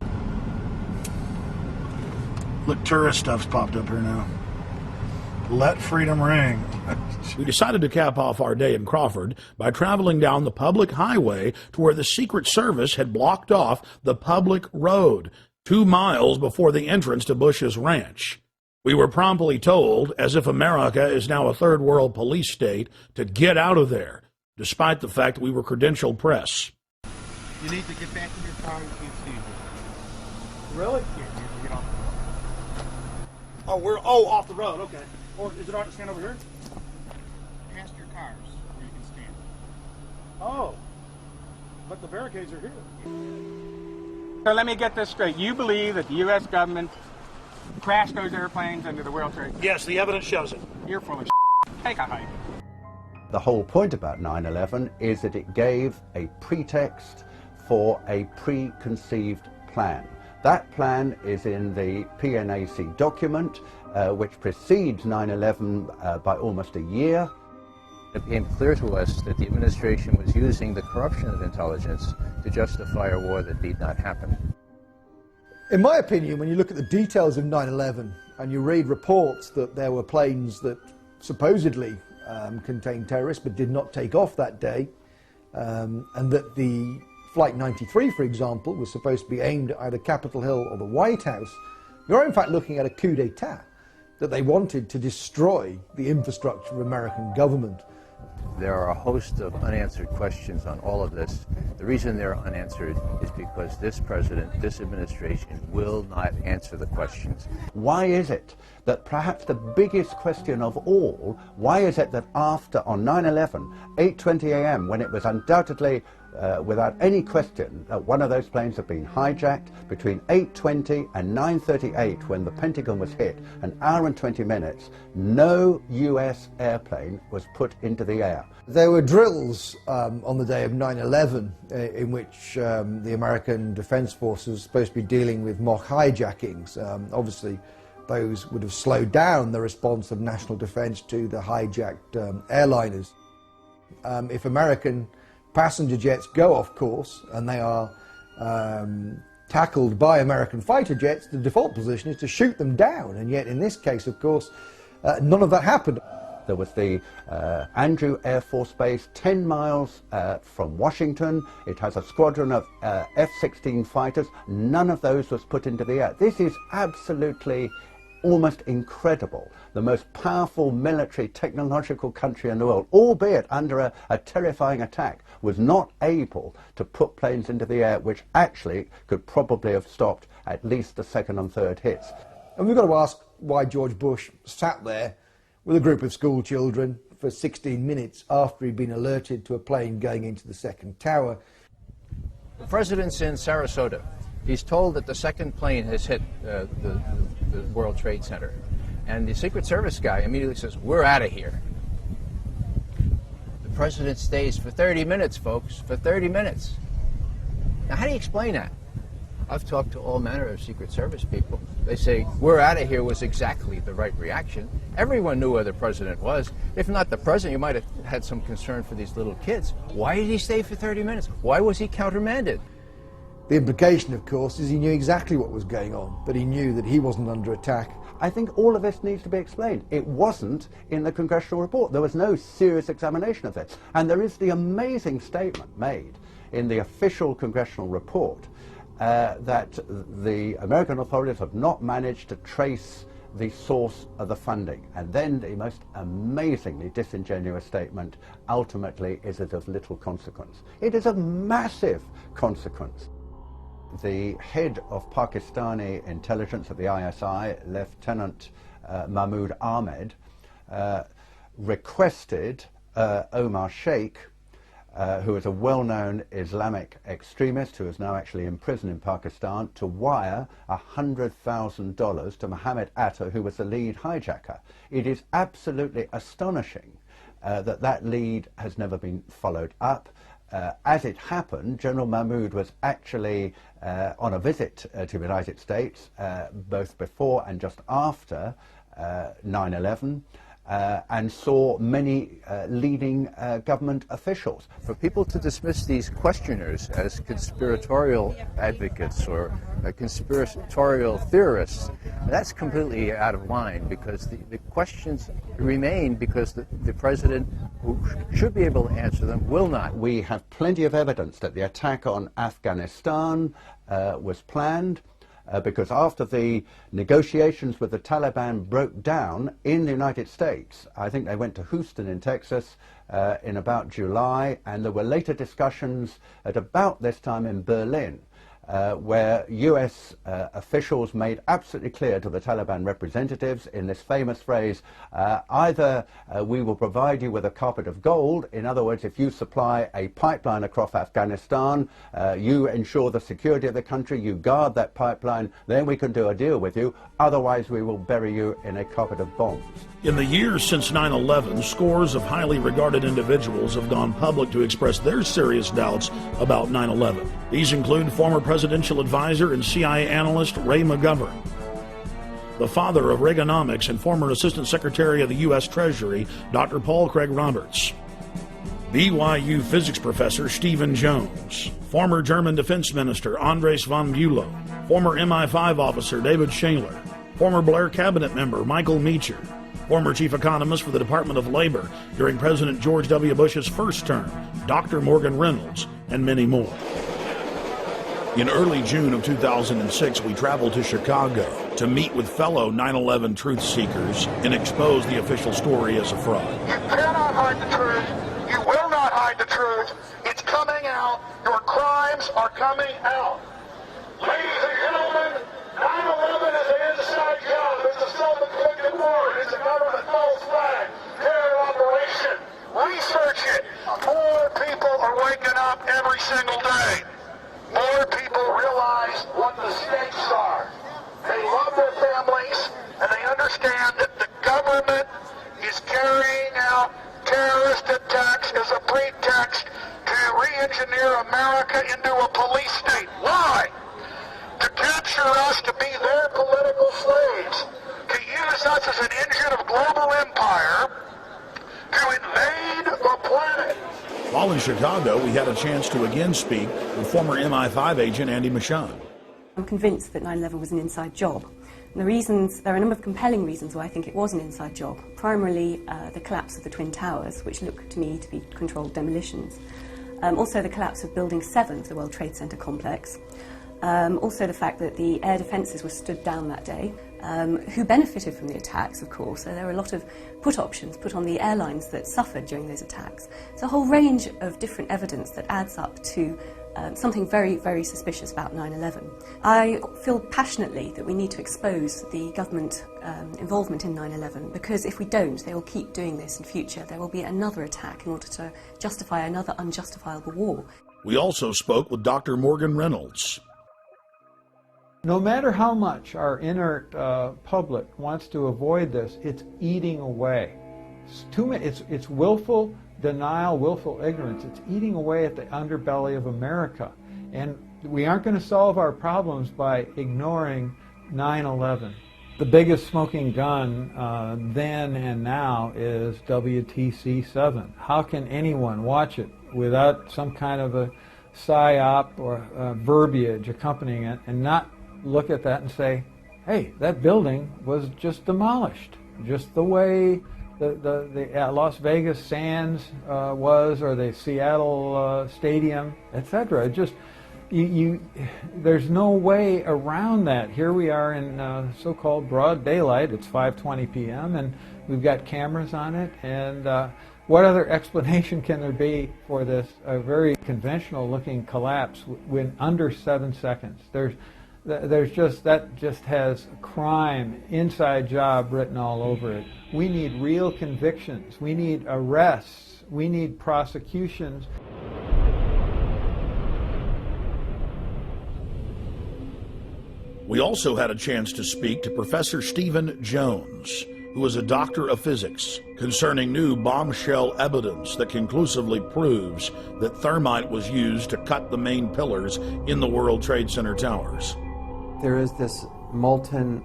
Look, tourist stuff's popped up here now. Let freedom ring. We decided to cap off our day in Crawford by traveling down the public highway to where the Secret Service had blocked off the public road 2 miles before the entrance to Bush's ranch. We were promptly told, as if America is now a third world police state, to get out of there, despite the fact that we were credentialed press. You need to get back in your car. You can't stand here. Really? Yeah, you have to get off the road. Oh, we're off the road. Okay. Or is it all right to stand over here? Past your cars where you can stand. Oh, but the barricades are here. So let me get this straight. You believe that the U.S. government crashed those airplanes into the World Trade? Yes, the evidence shows it. You're full of Take a hike. The whole point about 9/11 is that it gave a pretext for a preconceived plan. That plan is in the PNAC document, which precedes 9/11 by almost a year. It became clear to us that the administration was using the corruption of intelligence to justify a war that need not happen. In my opinion, when you look at the details of 9/11 and you read reports that there were planes that supposedly contained terrorists but did not take off that day, and that the Flight 93, for example, was supposed to be aimed at either Capitol Hill or the White House, you're in fact looking at a coup d'etat, that they wanted to destroy the infrastructure of American government. There are a host of unanswered questions on all of this. The reason they're unanswered is because this president, this administration, will not answer the questions. Why is it that perhaps the biggest question of all, why is it that after, on 9/11, 8:20 a.m., when it was undoubtedly, without any question, that one of those planes had been hijacked, between 8:20 and 9:38, when the Pentagon was hit, an hour and 20 minutes, no U.S. airplane was put into the air? There were drills on the day of 9/11 in which the American Defense Forces were supposed to be dealing with mock hijackings. Obviously, those would have slowed down the response of national defense to the hijacked airliners. If American passenger jets go off course and they are tackled by American fighter jets, the default position is to shoot them down, and yet in this case, of course, none of that happened. There was the Andrew Air Force Base, 10 miles from Washington. It has a squadron of F-16 fighters. None of those was put into the air. This is absolutely almost incredible. The most powerful military technological country in the world, albeit under a terrifying attack, was not able to put planes into the air, which actually could probably have stopped at least the second and third hits. And we've got to ask why George Bush sat there with a group of school children for 16 minutes after he'd been alerted to a plane going into the second tower. The president's in Sarasota. He's told that the second plane has hit the World Trade Center. And the Secret Service guy immediately says, "We're out of here." The president stays for 30 minutes, folks, for 30 minutes. Now, how do you explain that? I've talked to all manner of Secret Service people. They say, "We're out of here" was exactly the right reaction. Everyone knew where the president was. If not the president, you might have had some concern for these little kids. Why did he stay for 30 minutes? Why was he countermanded? The implication, of course, is he knew exactly what was going on, but he knew that he wasn't under attack. I think all of this needs to be explained. It wasn't in the congressional report. There was no serious examination of this. And there is the amazing statement made in the official congressional report that the American authorities have not managed to trace the source of the funding. And then the most amazingly disingenuous statement, ultimately, is it of little consequence. It is of massive consequence. The head of Pakistani intelligence at the ISI, Lieutenant Mahmoud Ahmed, requested Omar Sheikh, who is a well-known Islamic extremist who is now actually in prison in Pakistan, to wire $100,000 to Mohammed Atta, who was the lead hijacker. It is absolutely astonishing that lead has never been followed up. As it happened, General Mahmoud was actually on a visit to the United States, both before and just after 9/11, and saw many leading government officials. For people to dismiss these questioners as conspiratorial advocates or conspiratorial theorists, that's completely out of line, because the questions remain because the president, who should be able to answer them, will not. We have plenty of evidence that the attack on Afghanistan was planned. because after the negotiations with the Taliban broke down in the United States, I think they went to Houston in Texas in about July, and there were later discussions at about this time in Berlin, where US officials made absolutely clear to the Taliban representatives in this famous phrase, either we will provide you with a carpet of gold, in other words, if you supply a pipeline across Afghanistan, you ensure the security of the country, you guard that pipeline, then we can do a deal with you, otherwise we will bury you in a carpet of bombs. In the years since 9/11, scores of highly regarded individuals have gone public to express their serious doubts about 9/11. These include former presidential advisor and CIA analyst Ray McGovern, the father of Reaganomics and former Assistant Secretary of the U.S. Treasury, Dr. Paul Craig Roberts, BYU physics professor Stephen Jones, former German Defense Minister Andres von Bülow, former MI5 officer David Shaler, former Blair cabinet member Michael Meacher, former chief economist for the Department of Labor during President George W. Bush's first term, Dr. Morgan Reynolds, and many more. In early June of 2006, we traveled to Chicago to meet with fellow 9/11 truth seekers and expose the official story as a fraud. You cannot hide the truth. You will not hide the truth. It's coming out. Your crimes are coming out. Ladies and gentlemen, 9/11 is an inside job. It's a self-inflicted war. It's a government false flag. Terror operation. Research it. More people are waking up every single day. More people realize what the stakes are. They love their families, and they understand that the government is carrying out terrorist attacks as a pretext to re-engineer America into a police state. Why? To capture us to be their political slaves, to use us as an engine of global empire, to invade the planet. While in Chicago, we had a chance to again speak with former MI5 agent Andy Michon. I'm convinced that 9/11 was an inside job. And there are a number of compelling reasons why I think it was an inside job. Primarily, the collapse of the Twin Towers, which look to me to be controlled demolitions. Also the collapse of Building 7 of the World Trade Center complex. Also the fact that the air defences were stood down that day, who benefited from the attacks, of course. So there were a lot of put options put on the airlines that suffered during those attacks. It's a whole range of different evidence that adds up to something very, very suspicious about 9/11. I feel passionately that we need to expose the government involvement in 9/11, because if we don't, they will keep doing this in future. There will be another attack in order to justify another unjustifiable war. We also spoke with Dr. Morgan Reynolds. No matter how much our inert public wants to avoid this, it's eating away. It's willful denial, willful ignorance. It's eating away at the underbelly of America. And we aren't going to solve our problems by ignoring 9/11. The biggest smoking gun then and now is WTC-7. How can anyone watch it without some kind of a psyop or verbiage accompanying it and not look at that and say, hey, that building was just demolished, just the way the Las Vegas Sands was, or the Seattle Stadium, etc. Just there's no way around that. Here we are in so-called broad daylight. It's 5:20 p.m. and we've got cameras on it. And what other explanation can there be for this very conventional-looking collapse when under 7 seconds? That just has crime, inside job written all over it. We need real convictions. We need arrests. We need prosecutions. We also had a chance to speak to Professor Stephen Jones, who is a doctor of physics, concerning new bombshell evidence that conclusively proves that thermite was used to cut the main pillars in the World Trade Center towers. There is this molten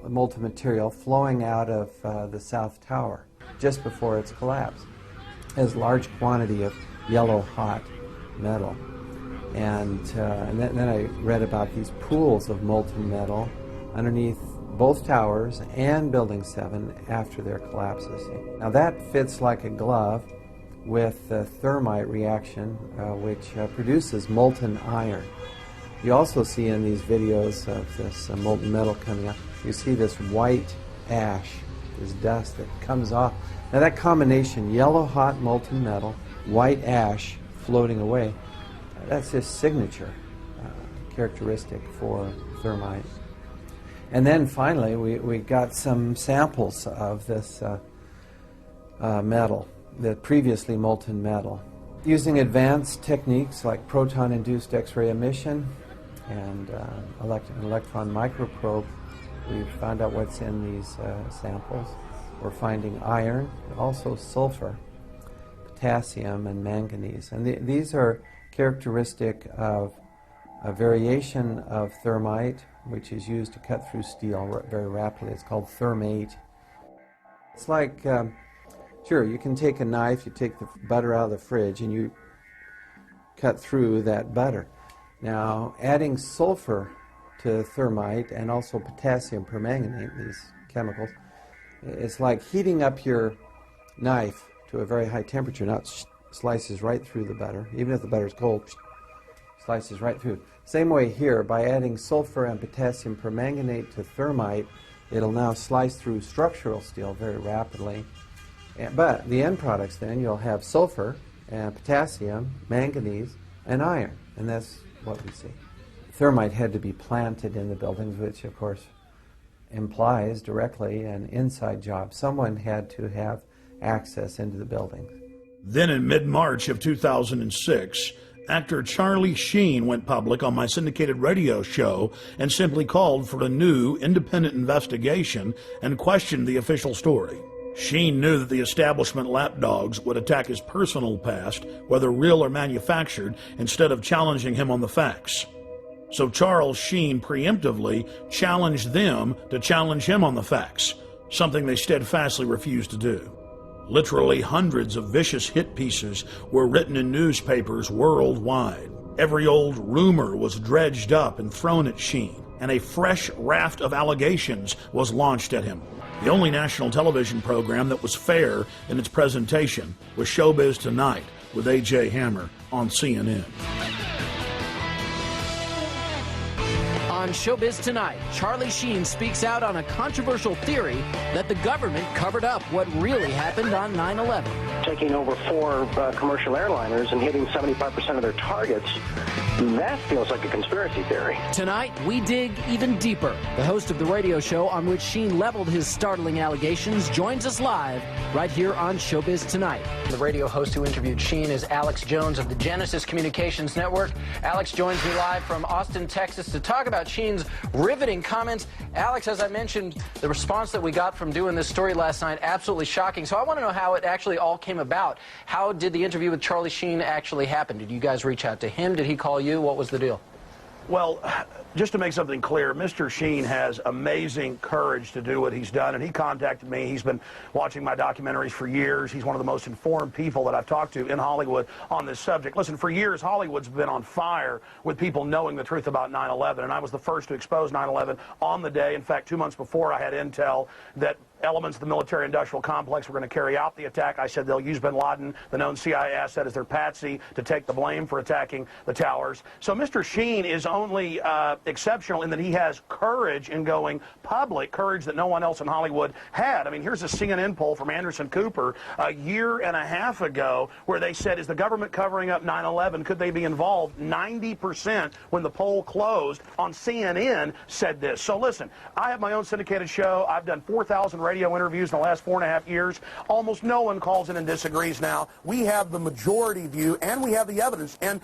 material flowing out of the South Tower just before its collapse. It has a large quantity of yellow hot metal. And then I read about these pools of molten metal underneath both towers and Building 7 after their collapses. Now that fits like a glove with the thermite reaction, which produces molten iron. You also see in these videos of this molten metal coming up, you see this white ash, this dust that comes off. Now that combination, yellow hot molten metal, white ash floating away, that's his signature characteristic for thermite. And then finally we got some samples of this metal, the previously molten metal. Using advanced techniques like proton-induced X-ray emission and an electron microprobe, we've found out what's in these samples. We're finding iron, also sulfur, potassium, and manganese. And these are characteristic of a variation of thermite, which is used to cut through steel very rapidly. It's called thermate. It's like, sure, you can take a knife, you take the butter out of the fridge, and you cut through that butter. Now, adding sulfur to thermite and also potassium permanganate, these chemicals, it's like heating up your knife to a very high temperature. Now it slices right through the butter. Even if the butter is cold, slices right through. Same way here, by adding sulfur and potassium permanganate to thermite, it'll now slice through structural steel very rapidly. But the end products then, you'll have sulfur and potassium, manganese, and iron. And that's what we see. Thermite had to be planted in the buildings, which of course implies directly an inside job. Someone had to have access into the buildings. Then in mid-March of 2006, actor Charlie Sheen went public on my syndicated radio show and simply called for a new independent investigation and questioned the official story. Sheen knew that the establishment lapdogs would attack his personal past, whether real or manufactured, instead of challenging him on the facts. So Charles Sheen preemptively challenged them to challenge him on the facts, something they steadfastly refused to do. Literally hundreds of vicious hit pieces were written in newspapers worldwide. Every old rumor was dredged up and thrown at Sheen, and a fresh raft of allegations was launched at him. The only national television program that was fair in its presentation was Showbiz Tonight with A.J. Hammer on CNN. On Showbiz Tonight, Charlie Sheen speaks out on a controversial theory that the government covered up what really happened on 9/11. Taking over 4 commercial airliners and hitting 75% of their targets, that feels like a conspiracy theory. Tonight, we dig even deeper. The host of the radio show on which Sheen leveled his startling allegations joins us live right here on Showbiz Tonight. The radio host who interviewed Sheen is Alex Jones of the Genesis Communications Network. Alex joins me live from Austin, Texas to talk about Sheen's riveting comments. Alex, as I mentioned, the response that we got from doing this story last night, absolutely shocking. So I want to know how it actually all came about. How did the interview with Charlie Sheen actually happen? Did you guys reach out to him? Did he call you? What was the deal? Well, just to make something clear, Mr. Sheen has amazing courage to do what he's done, and he contacted me. He's been watching my documentaries for years. He's one of the most informed people that I've talked to in Hollywood on this subject. Listen, for years, Hollywood's been on fire with people knowing the truth about 9/11, and I was the first to expose 9/11 on the day. In fact, 2 months before, I had intel that elements of the military-industrial complex were going to carry out the attack. I said they'll use bin Laden, the known CIA asset, as their patsy to take the blame for attacking the towers. So Mr. Sheen is only exceptional in that he has courage in going public, courage that no one else in Hollywood had. I mean, here's a CNN poll from Anderson Cooper a year and a half ago where they said, is the government covering up 9/11? Could they be involved? 90% when the poll closed on CNN said this. So listen, I have my own syndicated show. I've done 4,000 radio interviews in the last 4.5 years. Almost no one calls in and disagrees now. We have the majority view, and we have the evidence. And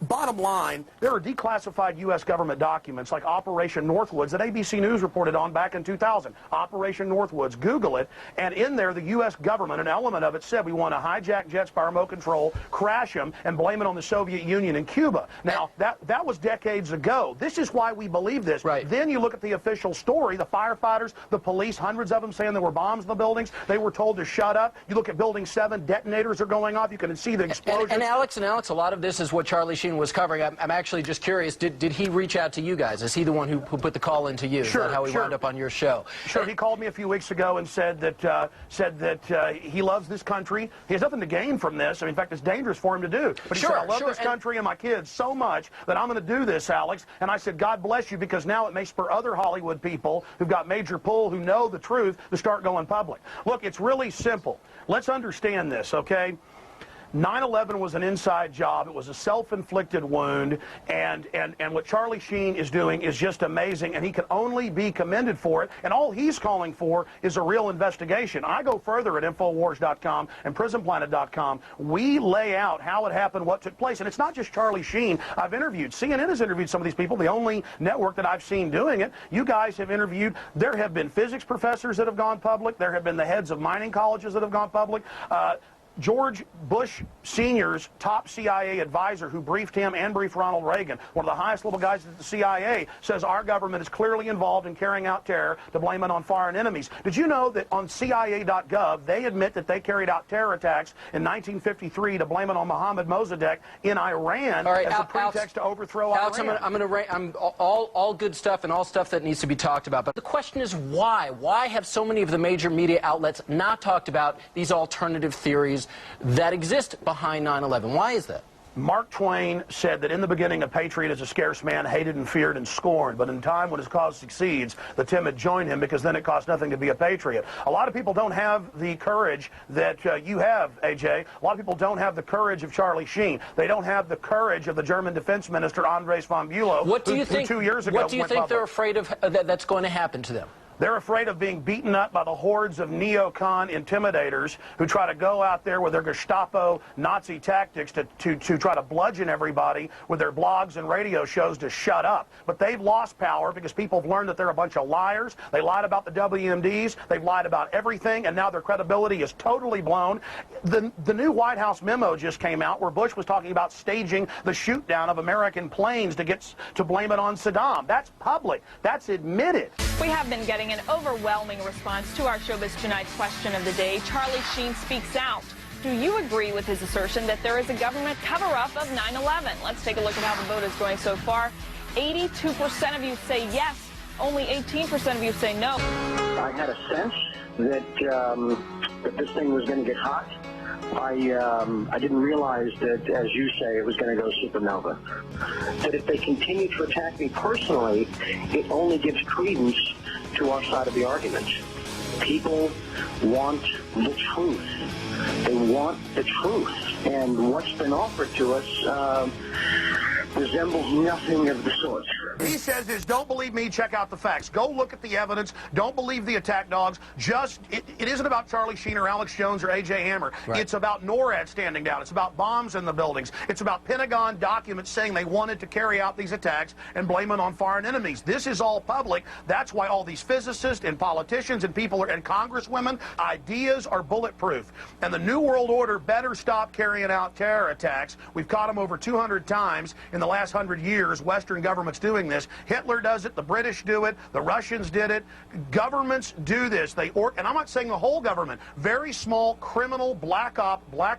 bottom line, there are declassified U.S. government documents like Operation Northwoods that ABC News reported on back in 2000. Operation Northwoods, Google it, and in there the U.S. government, an element of it said we want to hijack jets by remote control, crash them, and blame it on the Soviet Union and Cuba. Now, that was decades ago. This is why we believe this. Right. Then you look at the official story, the firefighters, the police, hundreds of them saying there were bombs in the buildings. They were told to shut up. You look at Building 7, detonators are going off. You can see the explosions. And Alex, a lot of this is what Charlie Sheen Sheen was covering, I'm actually just curious, did he reach out to you guys? Is he the one who put the call into you? Sure, Is that how he wound up on your show? Sure, he called me a few weeks ago and said that he loves this country. He has nothing to gain from this. I mean, in fact, it's dangerous for him to do. But he said, I love this country and my kids so much that I'm going to do this, Alex. And I said, God bless you, because now it may spur other Hollywood people who've got major pull, who know the truth, to start going public. Look, it's really simple. Let's understand this, okay? 9/11 was an inside job. It was a self-inflicted wound, and what Charlie Sheen is doing is just amazing, and he can only be commended for it, and all he's calling for is a real investigation. I go further at Infowars.com and PrisonPlanet.com. We lay out how it happened, what took place, and it's not just Charlie Sheen. I've interviewed, CNN has interviewed some of these people, the only network that I've seen doing it. You guys have interviewed. There have been physics professors that have gone public. There have been the heads of mining colleges that have gone public. George Bush Sr.'s top CIA advisor, who briefed him and briefed Ronald Reagan, one of the highest level guys at the CIA, says our government is clearly involved in carrying out terror, to blame it on foreign enemies. Did you know that on CIA.gov, they admit that they carried out terror attacks in 1953 to blame it on Mohammad Mossadegh in Iran as a pretext to overthrow Iran? I'm all good stuff and all stuff that needs to be talked about. But the question is why? Why have so many of the major media outlets not talked about these alternative theories that exist behind 9/11? Why is that? Mark Twain said that in the beginning a patriot is a scarce man, hated and feared and scorned, but in time when his cause succeeds, the timid join him, because then it costs nothing to be a patriot. A lot of people don't have the courage that you have, AJ. A lot of people don't have the courage of Charlie Sheen. They don't have the courage of the German defense minister, Andres von Bülow, What do you think, who 2 years ago what do you think they're afraid of that's going to happen to them? They're afraid of being beaten up by the hordes of neocon intimidators who try to go out there with their Gestapo Nazi tactics to try to bludgeon everybody with their blogs and radio shows to shut up. But they've lost power because people have learned that they're a bunch of liars. They lied about the WMDs. They've lied about everything, and now their credibility is totally blown. The new White House memo just came out where Bush was talking about staging the shoot down of American planes to blame it on Saddam. That's public. That's admitted. We have been getting an overwhelming response to our Showbiz Tonight question of the day. Charlie Sheen speaks out. Do you agree with his assertion that there is a government cover-up of 9/11? Let's take a look at how the vote is going so far. 82% of you say yes. Only 18% of you say no. I had a sense that this thing was going to get hot. I didn't realize that, as you say, it was going to go supernova. That if they continue to attack me personally, it only gives credence to our side of the argument. People want the truth. They want the truth. And what's been offered to us resembles nothing of the sort. He says is, don't believe me, check out the facts. Go look at the evidence. Don't believe the attack dogs. It isn't about Charlie Sheen or Alex Jones or A.J. Hammer. Right. It's about NORAD standing down. It's about bombs in the buildings. It's about Pentagon documents saying they wanted to carry out these attacks and blame it on foreign enemies. This is all public. That's why all these physicists and politicians and people and congresswomen, ideas are bulletproof. And the New World Order better stop carrying out terror attacks. We've caught them over 200 times in the last 100 years. Western governments doing this. Hitler does it. The British do it. The Russians did it. Governments do this. And I'm not saying the whole government. Very small criminal black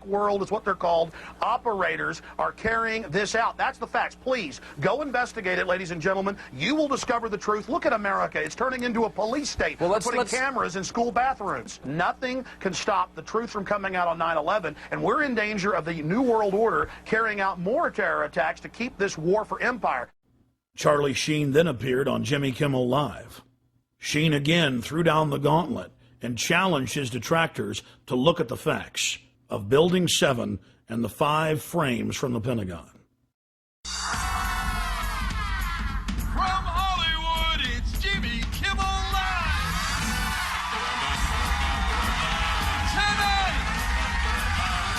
world is what they're called. Operators are carrying this out. That's the facts. Please go investigate it, ladies and gentlemen. You will discover the truth. Look at America. It's turning into a police state. Well, putting cameras in school bathrooms. Nothing can stop the truth from coming out on 9/11, and we're in danger of the New World Order carrying out more terror attacks to keep this war for empire. Charlie Sheen then appeared on Jimmy Kimmel Live. Sheen again threw down the gauntlet and challenged his detractors to look at the facts of Building 7 and the 5 frames from the Pentagon. From Hollywood, it's Jimmy Kimmel Live. Tonight,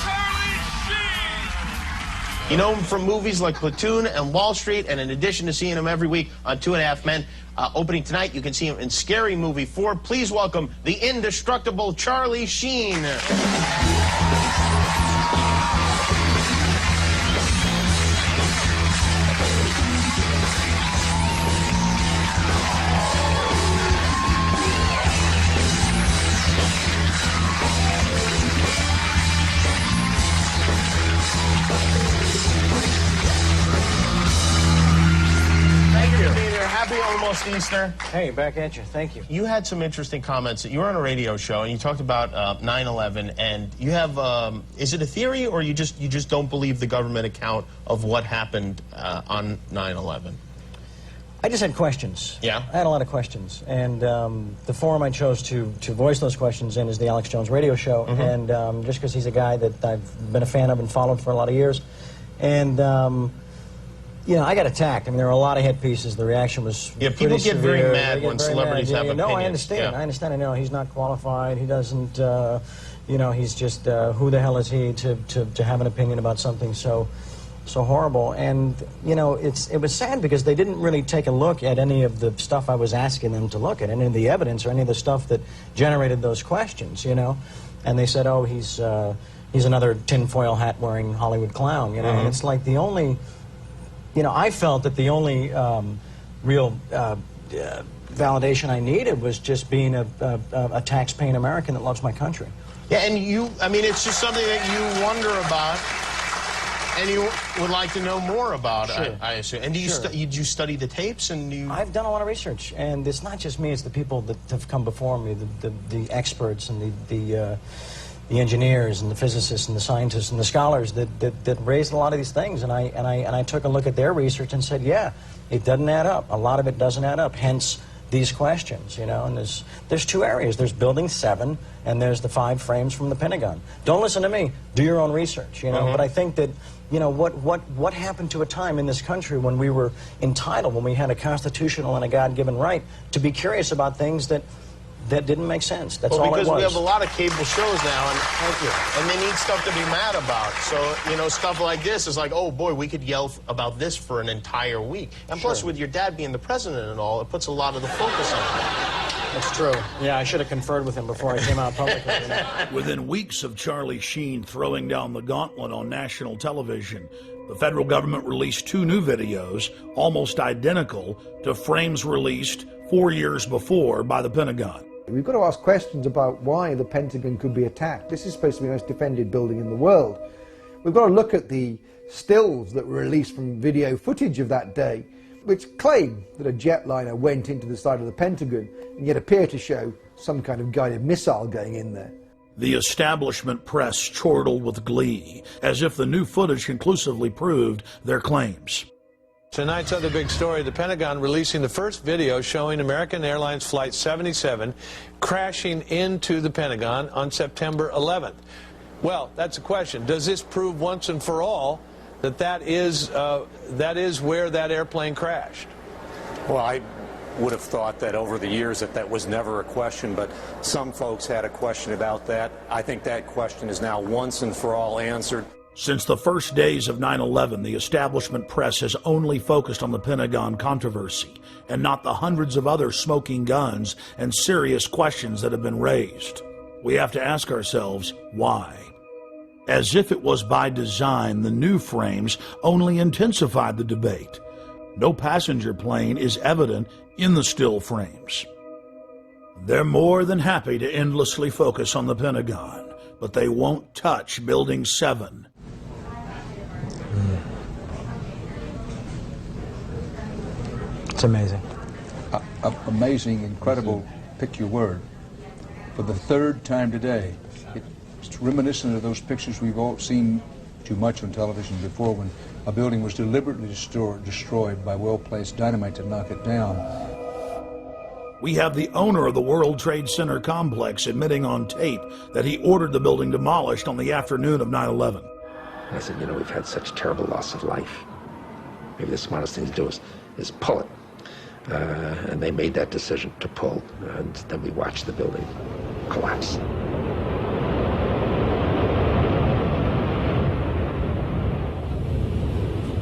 Charlie Sheen. You know him from movies like Platoon and Wall Street, and in addition to seeing him every week on 2.5 Men, opening tonight, you can see him in Scary Movie 4. Please welcome the indestructible Charlie Sheen. almost Easter. Hey, back at you. Thank you. You had some interesting comments. You were on a radio show and you talked about 9/11, and you have is it a theory, or you just don't believe the government account of what happened on 9/11? I just had questions. Yeah? I had a lot of questions, and the forum I chose to voice those questions in is the Alex Jones radio show, and just because he's a guy that I've been a fan of and followed for a lot of years, and you know, I got attacked. I mean, there were a lot of hit pieces. The reaction was people get very mad when celebrities have opinions. No, I understand. Yeah. I understand. I know he's not qualified. He doesn't. You know, he's just who the hell is he to have an opinion about something so horrible? And you know, it was sad because they didn't really take a look at any of the stuff I was asking them to look at, any of the evidence or any of the stuff that generated those questions. You know, and they said, oh, he's another tinfoil hat wearing Hollywood clown. You know, and it's like the only. You know, I felt that the only real validation I needed was just being a tax-paying American that loves my country. Yeah, and I mean, it's just something that you wonder about, and you would like to know more about, Sure. I assume. And do you did you study the tapes? And I've done a lot of research, and it's not just me, it's the people that have come before me, the experts and the engineers and the physicists and the scientists and the scholars that raised a lot of these things, and I took a look at their research and said, yeah, it doesn't add up. A lot of it doesn't add up. Hence these questions, you know. And there's two areas. There's Building 7, and there's the 5 frames from the Pentagon. Don't listen to me. Do your own research, you know. But I think that, you know, what happened to a time in this country when we were entitled, when we had a constitutional and a God-given right to be curious about things that didn't make sense. That's all it was. Because we have a lot of cable shows now, and they need stuff to be mad about. So, you know, stuff like this is like, oh boy, we could yell about this for an entire week. And plus, with your dad being the president and all, it puts a lot of the focus on it. That's true. Yeah, I should have conferred with him before I came out publicly. You know? Within weeks of Charlie Sheen throwing down the gauntlet on national television, the federal government released 2 new videos, almost identical to frames released 4 years before by the Pentagon. We've got to ask questions about why the Pentagon could be attacked. This is supposed to be the most defended building in the world. We've got to look at the stills that were released from video footage of that day, which claim that a jetliner went into the side of the Pentagon and yet appear to show some kind of guided missile going in there. The establishment press chortled with glee, as if the new footage conclusively proved their claims. Tonight's other big story, the Pentagon releasing the first video showing American Airlines Flight 77 crashing into the Pentagon on September 11th. Well, that's a question. Does this prove once and for all that is where that airplane crashed? Well, I would have thought that over the years that was never a question, but some folks had a question about that. I think that question is now once and for all answered. Since the first days of 9/11, the establishment press has only focused on the Pentagon controversy and not the hundreds of other smoking guns and serious questions that have been raised. We have to ask ourselves, why? As if it was by design, the new frames only intensified the debate. No passenger plane is evident in the still frames. They're more than happy to endlessly focus on the Pentagon, but they won't touch Building 7. It's amazing. Amazing, incredible, pick your word. For the 3rd time today, it's reminiscent of those pictures we've all seen too much on television before, when a building was deliberately destroyed by well-placed dynamite to knock it down. We have the owner of the World Trade Center complex admitting on tape that he ordered the building demolished on the afternoon of 9/11. I said, you know, we've had such terrible loss of life. Maybe the smartest thing to do is pull it. And they made that decision to pull, and then we watched the building collapse.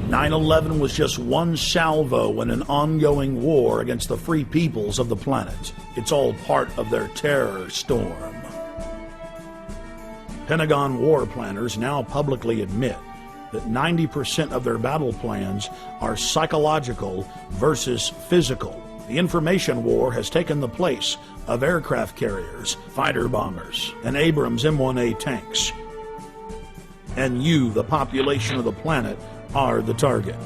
"9/11 was just one salvo in an ongoing war against the free peoples of the planet. It's all part of their terror storm." Pentagon war planners now publicly admit that 90% of their battle plans are psychological versus physical. The information war has taken the place of aircraft carriers, fighter bombers, and Abrams M1A tanks. And you, the population of the planet, are the target.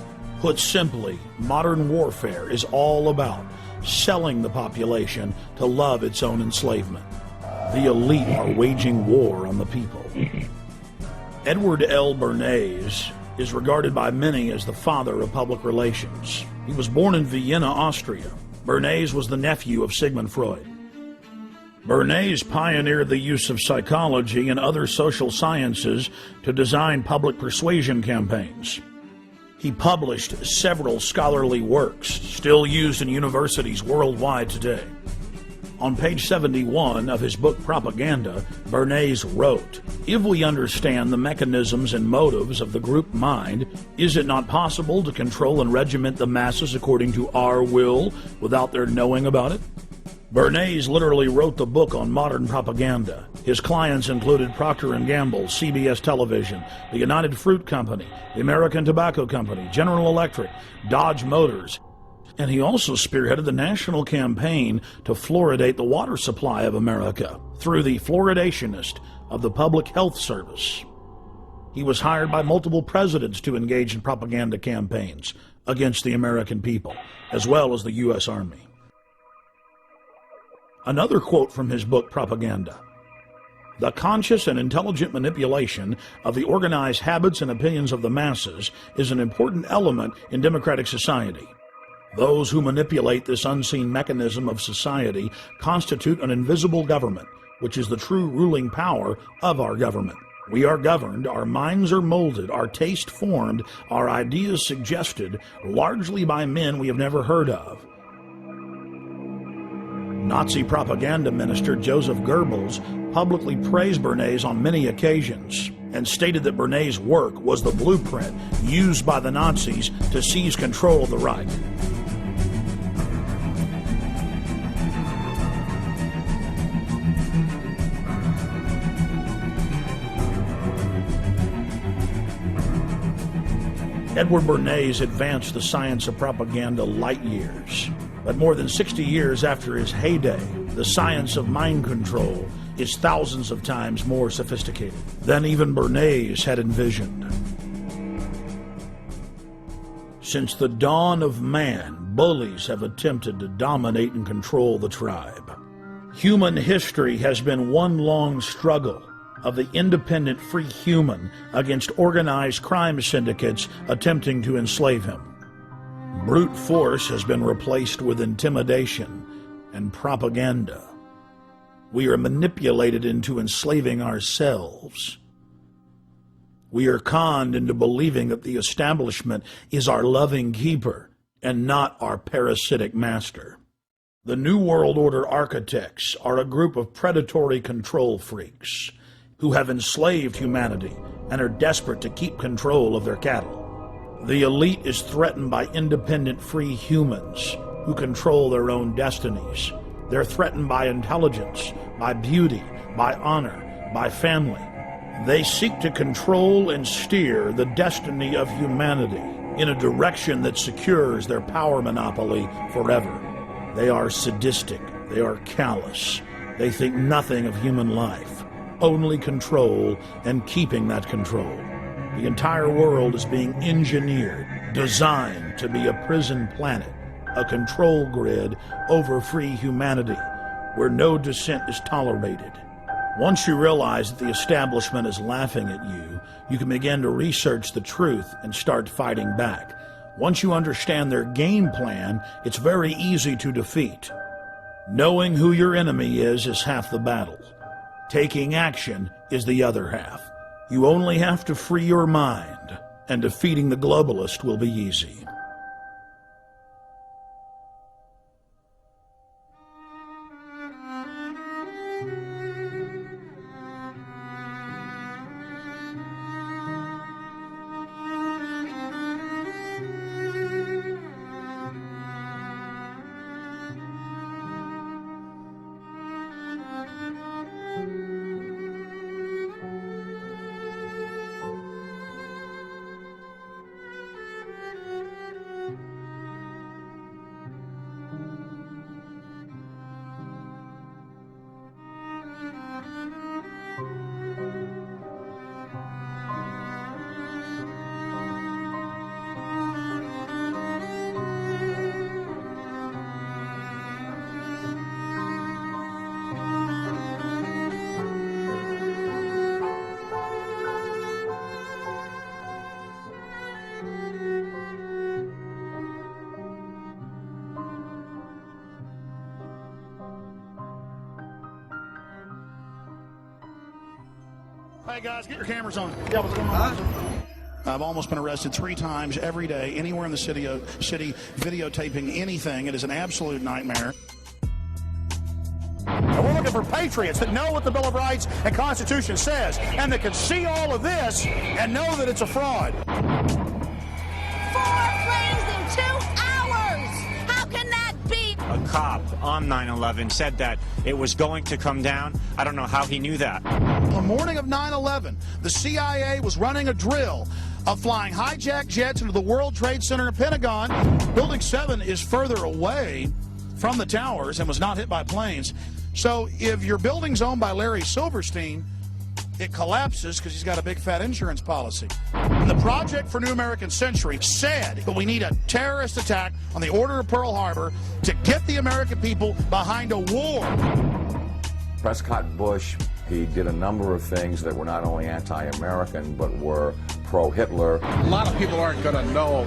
Put simply, modern warfare is all about selling the population to love its own enslavement. The elite are waging war on the people. Edward L. Bernays is regarded by many as the father of public relations. He was born in Vienna, Austria. Bernays was the nephew of Sigmund Freud. Bernays pioneered the use of psychology and other social sciences to design public persuasion campaigns. He published several scholarly works, still used in universities worldwide today. On page 71 of his book Propaganda, Bernays wrote, "If we understand the mechanisms and motives of the group mind, is it not possible to control and regiment the masses according to our will without their knowing about it?" Bernays literally wrote the book on modern propaganda. His clients included Procter & Gamble, CBS Television, the United Fruit Company, the American Tobacco Company, General Electric, Dodge Motors, and he also spearheaded the national campaign to fluoridate the water supply of America through the fluoridationist of the Public Health Service. He was hired by multiple presidents to engage in propaganda campaigns against the American people, as well as the U.S. Army. Another quote from his book Propaganda: "The conscious and intelligent manipulation of the organized habits and opinions of the masses is an important element in democratic society. Those who manipulate this unseen mechanism of society constitute an invisible government, which is the true ruling power of our government. We are governed, our minds are molded, our taste formed, our ideas suggested, largely by men we have never heard of." Nazi propaganda minister Joseph Goebbels publicly praised Bernays on many occasions and stated that Bernays' work was the blueprint used by the Nazis to seize control of the Reich. Edward Bernays advanced the science of propaganda light years. But more than 60 years after his heyday, the science of mind control is thousands of times more sophisticated than even Bernays had envisioned. Since the dawn of man, bullies have attempted to dominate and control the tribe. Human history has been one long struggle of the independent free human against organized crime syndicates attempting to enslave him. Brute force has been replaced with intimidation and propaganda. We are manipulated into enslaving ourselves. We are conned into believing that the establishment is our loving keeper and not our parasitic master. The New World Order architects are a group of predatory control freaks who have enslaved humanity and are desperate to keep control of their cattle. The elite is threatened by independent free humans who control their own destinies. They're threatened by intelligence, by beauty, by honor, by family. They seek to control and steer the destiny of humanity in a direction that secures their power monopoly forever. They are sadistic. They are callous. They think nothing of human life, only control and keeping that control. The entire world is being engineered, designed to be a prison planet, a control grid over free humanity, where no dissent is tolerated. Once you realize that the establishment is laughing at you, you can begin to research the truth and start fighting back. Once you understand their game plan, it's very easy to defeat. Knowing who your enemy is half the battle. Taking action is the other half. You only have to free your mind, and defeating the globalist will be easy. right, guys, get your cameras on. Yeah, what's going on? I've almost been arrested 3 times every day, anywhere in the city, videotaping anything. It is an absolute nightmare. And we're looking for patriots that know what the Bill of Rights and Constitution says, and that can see all of this and know that it's a fraud. 4 planes in 2 hours! How can that be? A cop on 9/11 said that it was going to come down. I don't know how he knew that. On the morning of 9/11, the CIA was running a drill of flying hijacked jets into the World Trade Center and Pentagon. Building 7 is further away from the towers and was not hit by planes. So if your building's owned by Larry Silverstein, it collapses because he's got a big fat insurance policy. And the Project for New American Century said that we need a terrorist attack on the Order of Pearl Harbor to get the American people behind a war. Prescott Bush, he did a number of things that were not only anti-American, but were pro-Hitler. A lot of people aren't going to know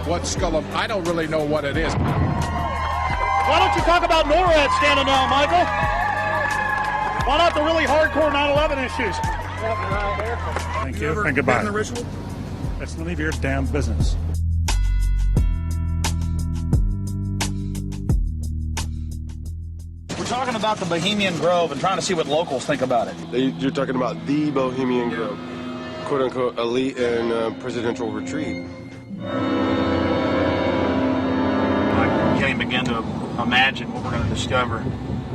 what Skull. I don't really know what it is. Why don't you talk about NORAD scandal now, Michael? Why not the really hardcore 9/11 issues? Thank you, and goodbye. The ritual? That's none of your damn business. We're talking about the Bohemian Grove and trying to see what locals think about it. You're talking about the Bohemian Grove, quote-unquote elite and presidential retreat. I can't even begin to imagine what we're going to discover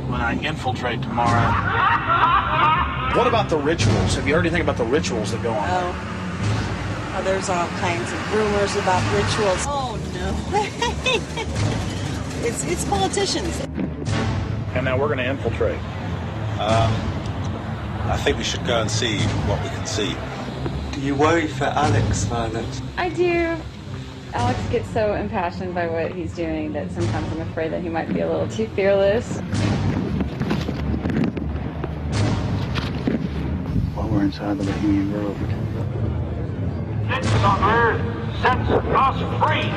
when I infiltrate tomorrow. What about the rituals? Have you heard anything about the rituals that go on? Oh, there's all kinds of rumors about rituals. Oh, no. It's politicians. And now we're going to infiltrate. I think we should go and see what we can see. Do you worry for Alex, Violet? I do. Alex gets so impassioned by what he's doing that sometimes I'm afraid that he might be a little too fearless. While we're inside the Bohemian Grove. Six on Earth sets us free.